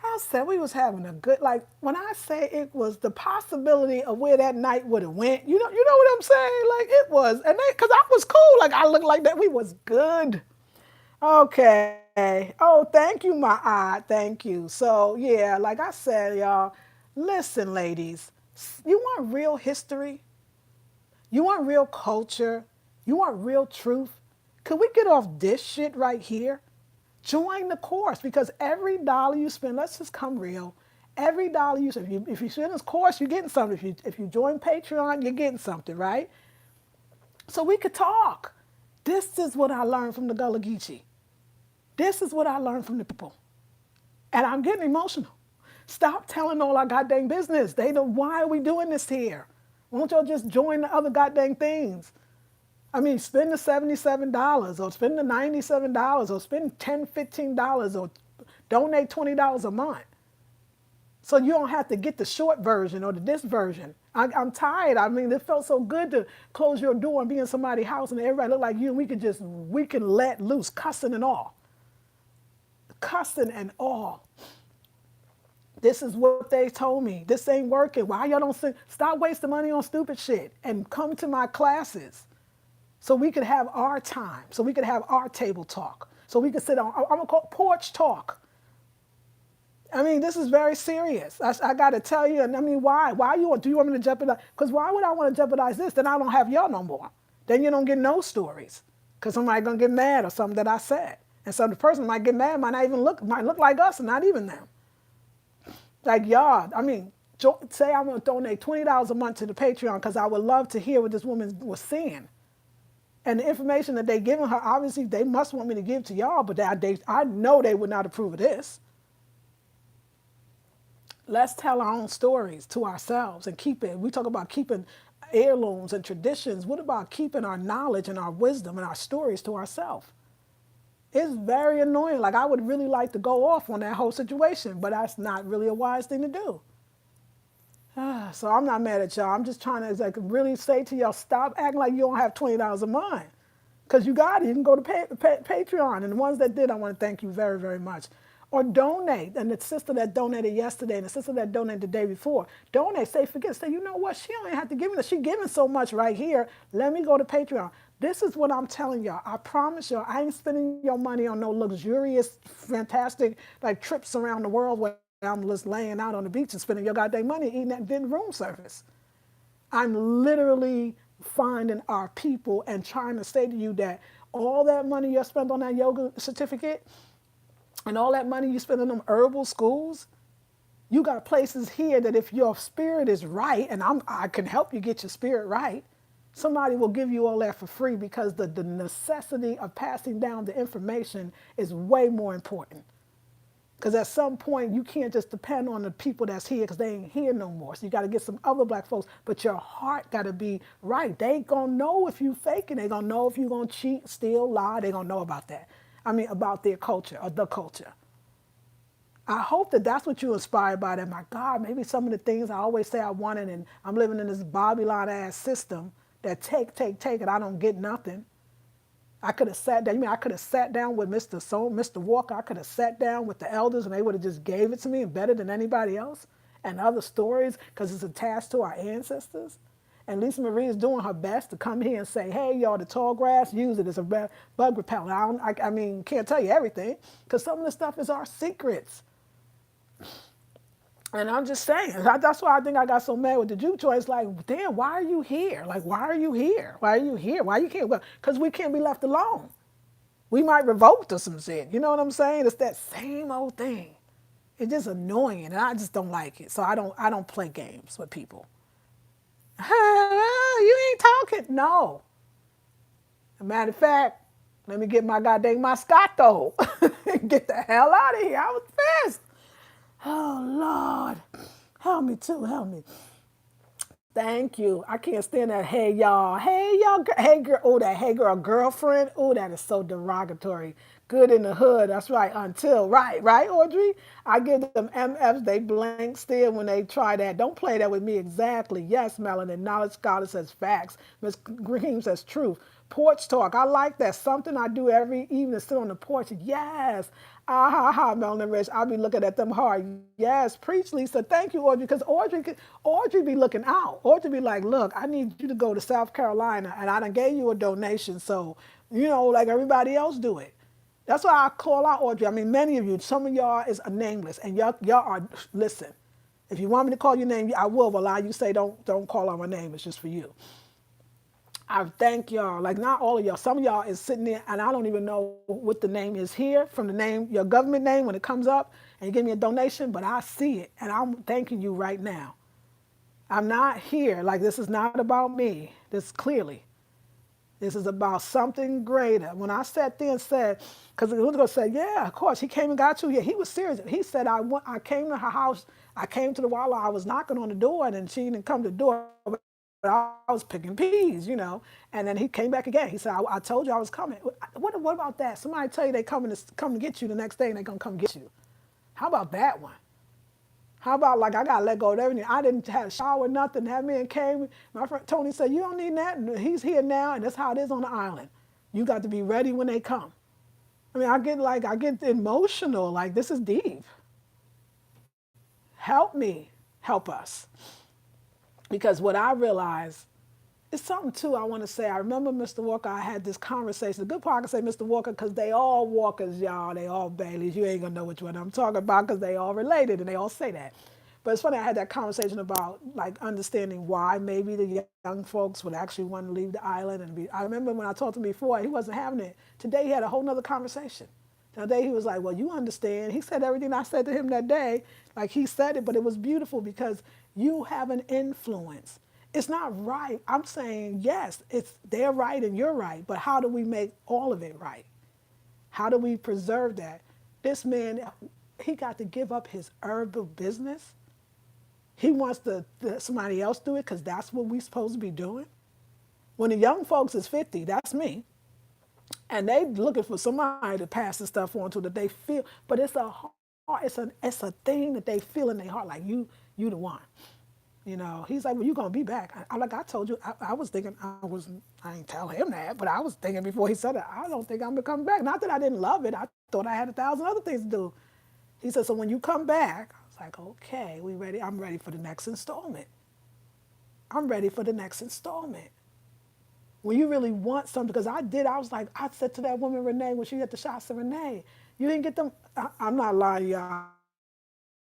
I said we was having a good, like when I say it was the possibility of where that night would have went. You know what I'm saying? Like it was, and because I was cool, like I looked like that. We was good. Okay. Oh, thank you, my eye. Thank you. So yeah, like I said, y'all, listen, ladies, you want real history? You want real culture? You want real truth? Could we get off this shit right here? Join the course because every dollar you spend, let's just come real. Every dollar you spend, if you spend this course, you're getting something. If you join Patreon, you're getting something, right? So we could talk. This is what I learned from the Gullah Geechee. This is what I learned from the people. And I'm getting emotional. Stop telling all our goddamn business. They know, why are we doing this here? Won't y'all just join the other goddamn things? I mean, spend the $77 or spend the $97 or spend $10, $15 or donate $20 a month. So you don't have to get the short version or the this version. I'm tired. I mean, it felt so good to close your door and be in somebody's house and everybody look like you and we can let loose, cussing and all. Cussing and all. This is what they told me. This ain't working. Why y'all don't stop wasting money on stupid shit and come to my classes. So we could have our time. So we could have our table talk. So we could sit on, I'm going to call it porch talk. I mean, this is very serious. I got to tell you, and I mean, why? Do you want me to jeopardize? Because why would I want to jeopardize this? Then I don't have y'all no more. Then you don't get no stories. Because somebody going to get mad or something that I said. And so the person might get mad, might look like us and not even them. Like y'all, I mean, say I'm going to donate $20 a month to the Patreon because I would love to hear what this woman was saying. And the information that they giving her, obviously they must want me to give to y'all, but I know they would not approve of this. Let's tell our own stories to ourselves and keep it. We talk about keeping heirlooms and traditions. What about keeping our knowledge and our wisdom and our stories to ourselves? It's very annoying. Like I would really like to go off on that whole situation, but that's not really a wise thing to do. So I'm not mad at y'all. I'm just trying to really say to y'all, stop acting like you don't have $20 a month. Because you got it. You can go to Patreon. And the ones that did, I want to thank you very, very much. Or donate. And the sister that donated yesterday and the sister that donated the day before, donate. Say, you know what? She don't even have to give me this. She giving so much right here. Let me go to Patreon. This is what I'm telling y'all. I promise y'all, I ain't spending your money on no luxurious, fantastic, trips around the world where I'm just laying out on the beach and spending your goddamn money eating that room service. I'm literally finding our people and trying to say to you that all that money you spent on that yoga certificate and all that money you spend on them herbal schools, you got places here that if your spirit is right, and I can help you get your spirit right, somebody will give you all that for free because the necessity of passing down the information is way more important. Because at some point, you can't just depend on the people that's here because they ain't here no more. So you got to get some other black folks. But your heart got to be right. They ain't going to know if you faking. They going to know if you going to cheat, steal, lie. They going to know about that. I mean, about their culture or the culture. I hope that that's what you inspired by. That my God, maybe some of the things I always say I wanted, and I'm living in this Babylon ass system that take, and I don't get nothing. I could have sat down. You mean I could have sat down with Mr. Walker? I could have sat down with the elders, and they would have just gave it to me and better than anybody else, and other stories because it's attached to our ancestors. And Lisa Marie is doing her best to come here and say, "Hey, y'all, the tall grass, use it as a bug repellent." I mean, can't tell you everything because some of the stuff is our secrets. And I'm just saying, that's why I think I got so mad with the juke joints. Like, damn, why are you here? Like, why are you here? Why are you here? Why you can't? Because we can't be left alone. We might revolt or some shit. You know what I'm saying? It's that same old thing. It's just annoying, and I just don't like it. So I don't play games with people. You ain't talking. No. As a matter of fact, let me get my goddamn Moscato. Get the hell out of here. I was pissed. Oh Lord, help me too. Help me. Thank you. I can't stand that. Hey y'all, hey girl. Oh, that hey girl, girlfriend. Oh, that is so derogatory. Good in the hood. That's right. Until right, Audrey. I give them MFs. They blank still when they try that. Don't play that with me. Exactly. Yes, Melanin. Knowledge scholar says facts. Miss Green says truth. Porch talk. I like that. Something I do every evening. Sit on the porch. Yes. Ah ha ha, Melanin Rich. I'll be looking at them hard. Yes, preach, Lisa. Thank you, Audrey. Because Audrey be looking out. Audrey be like, look, I need you to go to South Carolina, and I done gave you a donation, so like everybody else do it. That's why I call out Audrey. I mean, many of you, some of y'all is nameless, and y'all are. Listen, if you want me to call your name, I will. But allow you say don't call out my name. It's just for you. I thank y'all. Like not all of y'all. Some of y'all is sitting there and I don't even know what the name is here from the name, your government name when it comes up and you give me a donation, but I see it and I'm thanking you right now. I'm not here. Like this is not about me. This is about something greater. When I sat there and said, because he was going to say, yeah, of course, he came and got you. Yeah, he was serious. He said, I came to her house. I came to the wall. I was knocking on the door, and then she didn't come to the door. But I was picking peas. And then he came back again. He said, I told you I was coming. What about that? Somebody tell you they come to get you the next day, and they're going to come get you. How about that one? How about like I gotta let go of everything? I didn't have a shower, nothing. That man came. My friend Tony said, "You don't need that." And he's here now, and that's how it is on the island. You got to be ready when they come. I mean, I get emotional. Like this is deep. Help me, help us, because what I realized is something too. I want to say. I remember Mr. Walker. I had this conversation. The good part I can say Mr. Walker because they all Walkers, y'all. They all Baileys. You ain't gonna know which one I'm talking about because they all related and they all say that. But it's funny, I had that conversation about like understanding why maybe the young folks would actually want to leave the island and be. I remember when I talked to him before, he wasn't having it. Today he had a whole nother conversation. Today he was like, well, you understand. He said everything I said to him that day, like he said it, but it was beautiful because you have an influence. It's not right. I'm saying, yes, they're right and you're right, but how do we make all of it right? How do we preserve that? This man, he got to give up his herbal business. He wants to let somebody else do it because that's what we're supposed to be doing. When the young folks is 50, that's me, and they looking for somebody to pass the stuff on to that they feel. But it's a heart, it's a thing that they feel in their heart, like you the one. He's like, well, you're gonna be back. Like I told you, I was thinking I ain't tell him that, but I was thinking before he said it, I don't think I'm gonna come back. Not that I didn't love it. I thought I had 1,000 other things to do. He said, so when you come back, I was like, okay, we ready? I'm ready for the next installment. I'm ready for the next installment. When you really want something, because I was like, I said to that woman, Renee, when she had the shots of Renee, you didn't get them. I'm not lying, y'all.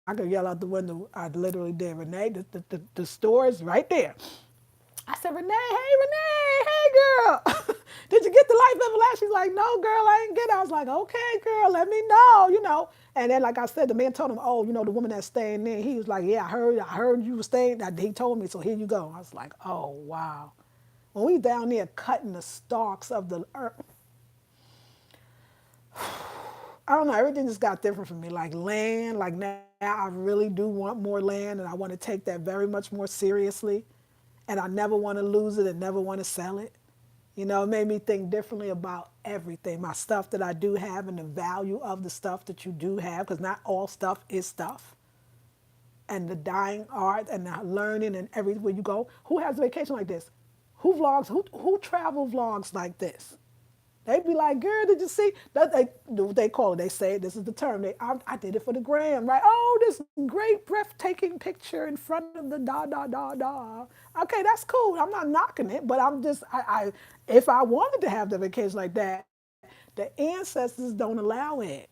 I could yell out the window. I literally did. Renee, the store is right there. I said, Renee, hey girl. Did you get the life everlasting? She's like, no, girl, I didn't get it. I was like, okay, girl, let me know. And then, like I said, the man told him, oh, the woman that's staying there. He was like, yeah, I heard you were staying. He told me, so here you go. I was like, oh, wow. When we down there cutting the stalks of the earth, I don't know, everything just got different for me. Like land, like now I really do want more land and I want to take that very much more seriously. And I never want to lose it and never want to sell it. It made me think differently about everything. My stuff that I do have and the value of the stuff that you do have, because not all stuff is stuff. And the dying art and the learning and everywhere you go. Who has a vacation like this? Who vlogs? Who travel vlogs like this? They be like, girl, did you see? That they call it. They say this is the term. I did it for the gram, right? Oh, this great breathtaking picture in front of the da da da da. Okay, that's cool. I'm not knocking it, but I'm just I if I wanted to have the vacation like that, the ancestors don't allow it.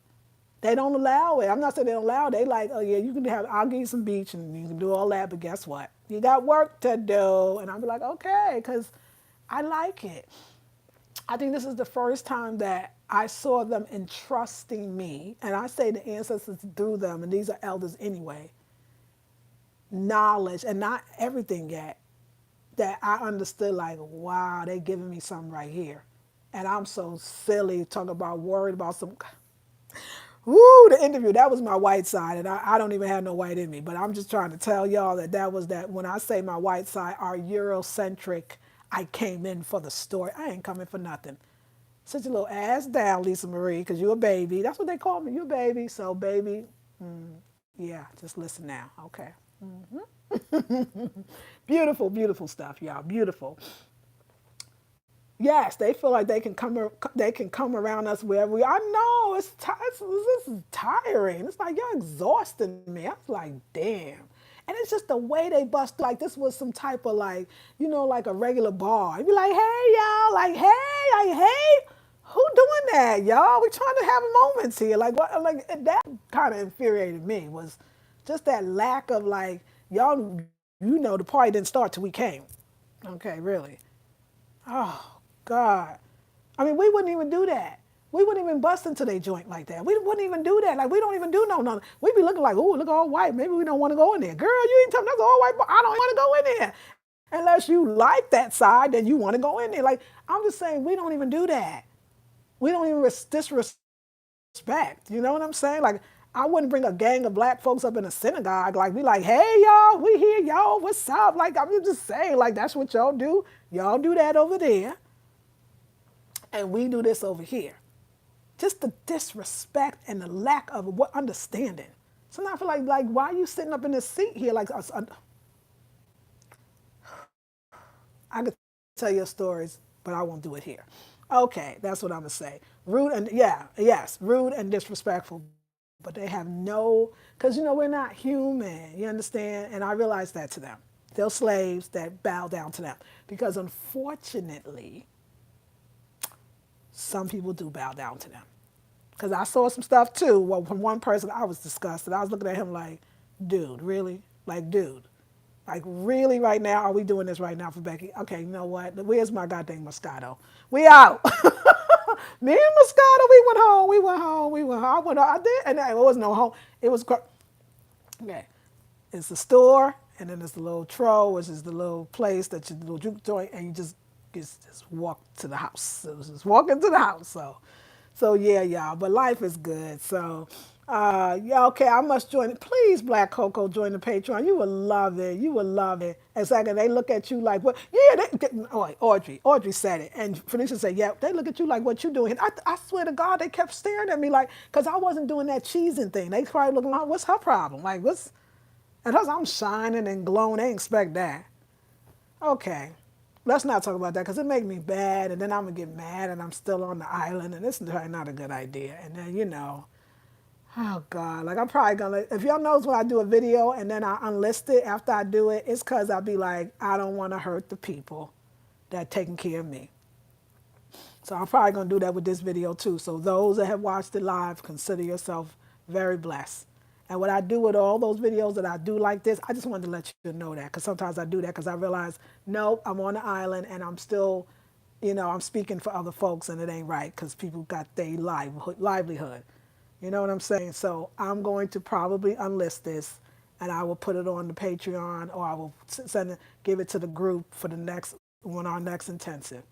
They don't allow it. I'm not saying they don't allow it. They like, oh yeah, you can have. I'll give you some beach and you can do all that, but guess what? You got work to do, and I'll be like, okay, because I like it. I think this is the first time that I saw them entrusting me, and I say the ancestors through them, and these are elders anyway, knowledge, and not everything yet, that I understood like, wow, they giving me something right here. And I'm so silly talking about worried about some, woo, the interview, that was my white side, and I don't even have no white in me, but I'm just trying to tell y'all that was that, when I say my white side, our Eurocentric, I came in for the story. I ain't coming for nothing. Sit your little ass down, Lisa Marie, because you're a baby. That's what they call me. You're a baby. So, baby, yeah, just listen now. Okay. Beautiful, beautiful stuff, y'all. Beautiful. Yes, they feel like they can come around us wherever we. I know this is tiring. It's like you're exhausting me. I was like, damn. And it's just the way they bust. Like this was some type of like, like a regular bar. You'd be like, hey y'all, like hey, who doing that, y'all? We trying to have moments here. Like what? Like that kind of infuriated me. Was just that lack of like y'all. The party didn't start till we came. Okay, really. Oh, God. I mean, we wouldn't even do that. We wouldn't even bust into their joint like that. We wouldn't even do that. Like, we don't even do no. We'd be looking like, ooh, look all white. Maybe we don't want to go in there. Girl, you ain't telling me that's all white. I don't want to go in there. Unless you like that side, then you want to go in there. Like, I'm just saying, we don't even do that. We don't even disrespect. You know what I'm saying? Like, I wouldn't bring a gang of black folks up in a synagogue. Like, be like, hey, y'all, we here, y'all. What's up? Like, I'm just saying, like, that's what y'all do. Y'all do that over there. And we do this over here. Just the disrespect and the lack of what understanding. So now I feel like why are you sitting up in this seat here? Like, I could tell you stories, but I won't do it here. Okay, that's what I'm gonna say. Rude and rude and disrespectful. But they have no, because we're not human. You understand? And I realize that to them. They're slaves that bow down to them. Because unfortunately, some people do bow down to them. Because I saw some stuff too. Well, from one person, I was disgusted. I was looking at him like, dude, really? Like, dude. Like, really, right now? Are we doing this right now for Becky? Okay, you know what? Where's my goddamn Moscato? We out. Me and Moscato, we went home. I did, and it was no home. It was, okay. It's the store, and then there's the little tro, which is the little place that you, the little juke joint, and you just walk to the house. So it was just walk into the house. So yeah, y'all. But life is good. So yeah, okay. I must join it. Please, Black Coco, join the Patreon. You will love it. You will love it. Exactly. They look at you like what? Yeah. Audrey said it, and Phoenicia said, yeah. They look at you like what you doing. I swear to God, they kept staring at me like, cause I wasn't doing that cheesing thing. They probably looking like, what's her problem? Like what's? And I'm shining and glowing. They expect that. Okay. Let's not talk about that because it makes me bad, and then I'm gonna get mad, and I'm still on the island, and it's probably not a good idea. And then oh God, like I'm probably gonna. If y'all knows when I do a video and then I unlist it after I do it, it's because I'll be like, I don't want to hurt the people that taking care of me. So I'm probably gonna do that with this video too. So those that have watched it live, consider yourself very blessed. And what I do with all those videos that I do like this, I just wanted to let you know that because sometimes I do that because I realize, nope, I'm on the island and I'm still, I'm speaking for other folks and it ain't right because people got their livelihood. You know what I'm saying? So I'm going to probably unlist this and I will put it on the Patreon or I will give it to the group for the next, on our next intensive.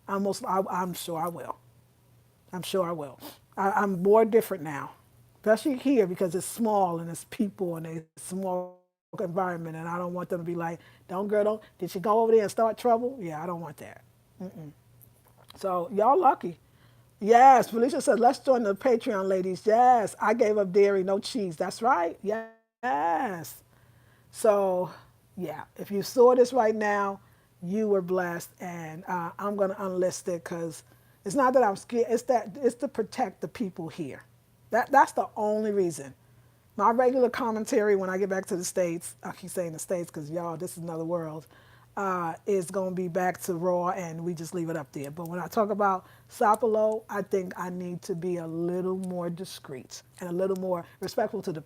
I'm sure I will. I'm sure I will. I'm more different now, especially here because it's small and it's people and it's small environment, and I don't want them to be like, "Don't girl, don't. Did she go over there and start trouble?" Yeah, I don't want that. Mm-mm. So y'all lucky. Yes, Felicia said, let's join the Patreon, ladies. Yes, I gave up dairy, no cheese. That's right. Yes. So, yeah, if you saw this right now, you were blessed, and I'm gonna unlist it because it's not that I'm scared. It's that it's to protect the people here. That's the only reason. My regular commentary when I get back to the States, I keep saying the States because y'all, this is another world, is going to be back to Raw and we just leave it up there. But when I talk about Sapelo, I think I need to be a little more discreet and a little more respectful to the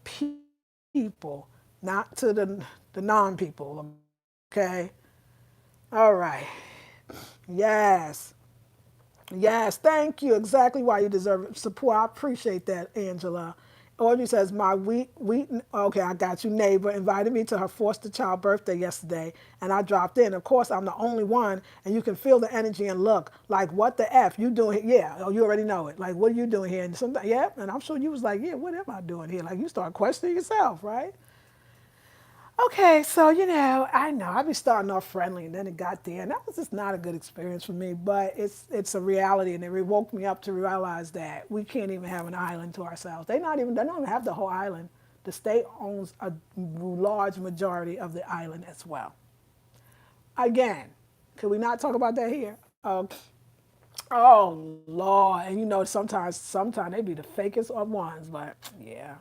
people, not to the non-people, okay? All right. Yes. Yes, thank you. Exactly why you deserve it. Support. I appreciate that, Angela. Audrey says, my okay, I got you, neighbor, invited me to her foster child birthday yesterday, and I dropped in. Of course, I'm the only one, and you can feel the energy and look, like, what the F you doing here? Yeah, oh, you already know it. Like, what are you doing here? And sometimes, yeah, and I'm sure you was like, yeah, what am I doing here? Like, you start questioning yourself, right? Okay, so I know I be starting off friendly, and then it got there, and that was just not a good experience for me. But it's a reality, and it woke me up to realize that we can't even have an island to ourselves. They don't even have the whole island. The state owns a large majority of the island as well. Again, could we not talk about that here? Oh Lord, and sometimes they be the fakest of ones, but yeah,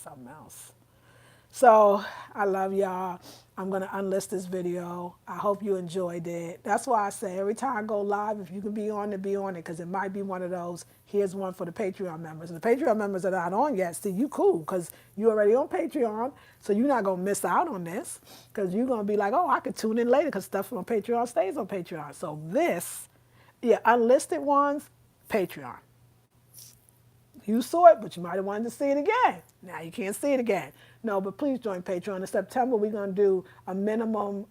something else. So I love y'all. I'm gonna unlist this video. I hope you enjoyed it. That's why I say every time I go live, if you can be on it, be on it, because it might be one of those. Here's one for the Patreon members. And the Patreon members that are not on yet, see, you cool, because you already on Patreon, so you're not gonna miss out on this, because you're gonna be like, oh, I could tune in later, because stuff on Patreon stays on Patreon. So this, yeah, unlisted ones, Patreon. You saw it, but you might have wanted to see it again. Now you can't see it again. No, but please join Patreon. In September, we're going to do a minimum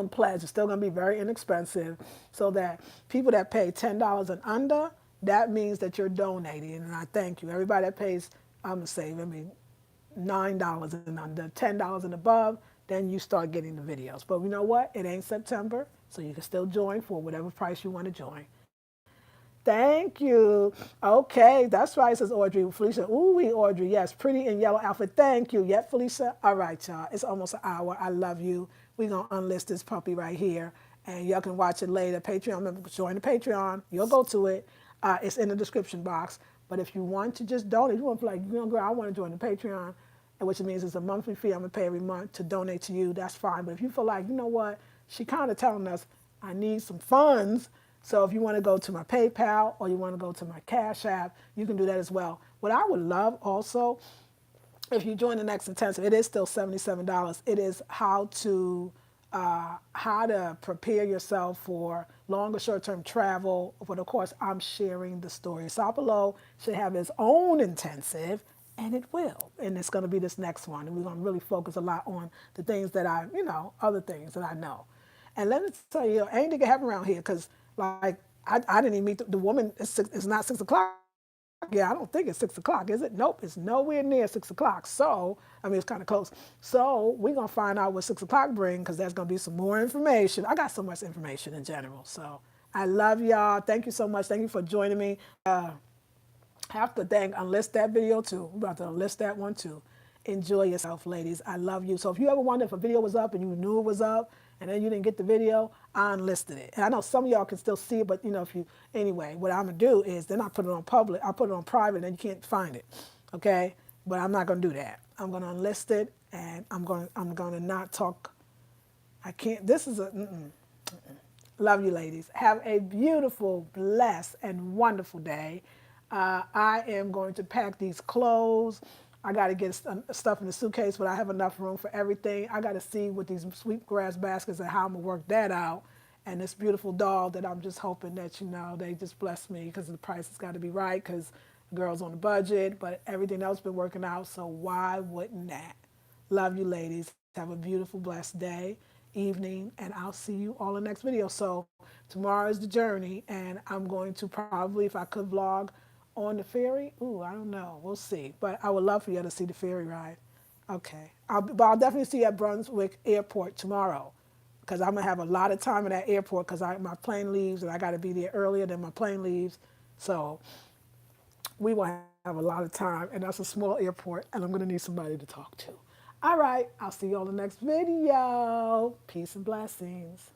pledge. It's still going to be very inexpensive, so that people that pay $10 and under, that means that you're donating, and I thank you. Everybody that pays, I'm gonna say, $9 and under, $10 and above, then you start getting the videos. But you know what? It ain't September, so you can still join for whatever price you want to join. Thank you. Okay, that's right, says Audrey. Felicia, ooh, Audrey, yes, pretty in yellow outfit. Thank you. Yep, Felicia. All right, y'all. It's almost an hour. I love you. We're going to unlist this puppy right here, and y'all can watch it later. Patreon member, join the Patreon. You'll go to it. It's in the description box. But if you want to just donate, if you want to be like, girl, I want to join the Patreon, and which means it's a monthly fee I'm going to pay every month to donate to you, that's fine. But if you feel like, you know what, she kind of telling us, I need some funds, so if you want to go to my PayPal or you want to go to my Cash App, you can do that as well. What I would love also, if you join the next intensive, it is still $77. It is how to prepare yourself for longer short-term travel. But of course, I'm sharing the story. Sapelo should have its own intensive, and it will. And it's going to be this next one. And we're going to really focus a lot on the things that other things that I know. And let me tell you, anything can happen around here because, like, I didn't even meet the woman. It's not 6 o'clock. Yeah, I don't think it's 6 o'clock, is it? Nope, it's nowhere near 6 o'clock. So, I mean, it's kind of close. So, we're going to find out what 6 o'clock brings because there's going to be some more information. I got so much information in general. So, I love y'all. Thank you so much. Thank you for joining me. Have to unlist that video too. We're about to unlist that one too. Enjoy yourself, ladies. I love you. So if you ever wonder if a video was up and you knew it was up and then you didn't get the video, I unlisted it. And I know some of y'all can still see it, but anyway, what I'm gonna do is then I put it on public, I put it on private, and you can't find it. Okay? But I'm not gonna do that. I'm gonna unlist it, and I'm gonna not talk. I can't. This is a. Love you, ladies. Have a beautiful, blessed, and wonderful day. I am going to pack these clothes. I got to get stuff in the suitcase, but I have enough room for everything. I got to see with these Sweetgrass baskets and how I'm going to work that out. And this beautiful doll that I'm just hoping that, they just bless me because the price has got to be right because the girl's on the budget, but everything else been working out, so why wouldn't that? Love you, ladies. Have a beautiful, blessed day, evening, and I'll see you all in the next video. So tomorrow is the journey, and I'm going to probably, if I could, vlog on the ferry. Ooh, I don't know. We'll see. But I would love for you to see the ferry ride. Okay. But I'll definitely see you at Brunswick Airport tomorrow. because I'm gonna have a lot of time in that airport because my plane leaves and I got to be there earlier than my plane leaves. So we will have a lot of time, and that's a small airport, and I'm gonna need somebody to talk to. All right, I'll see you on the next video. Peace and blessings.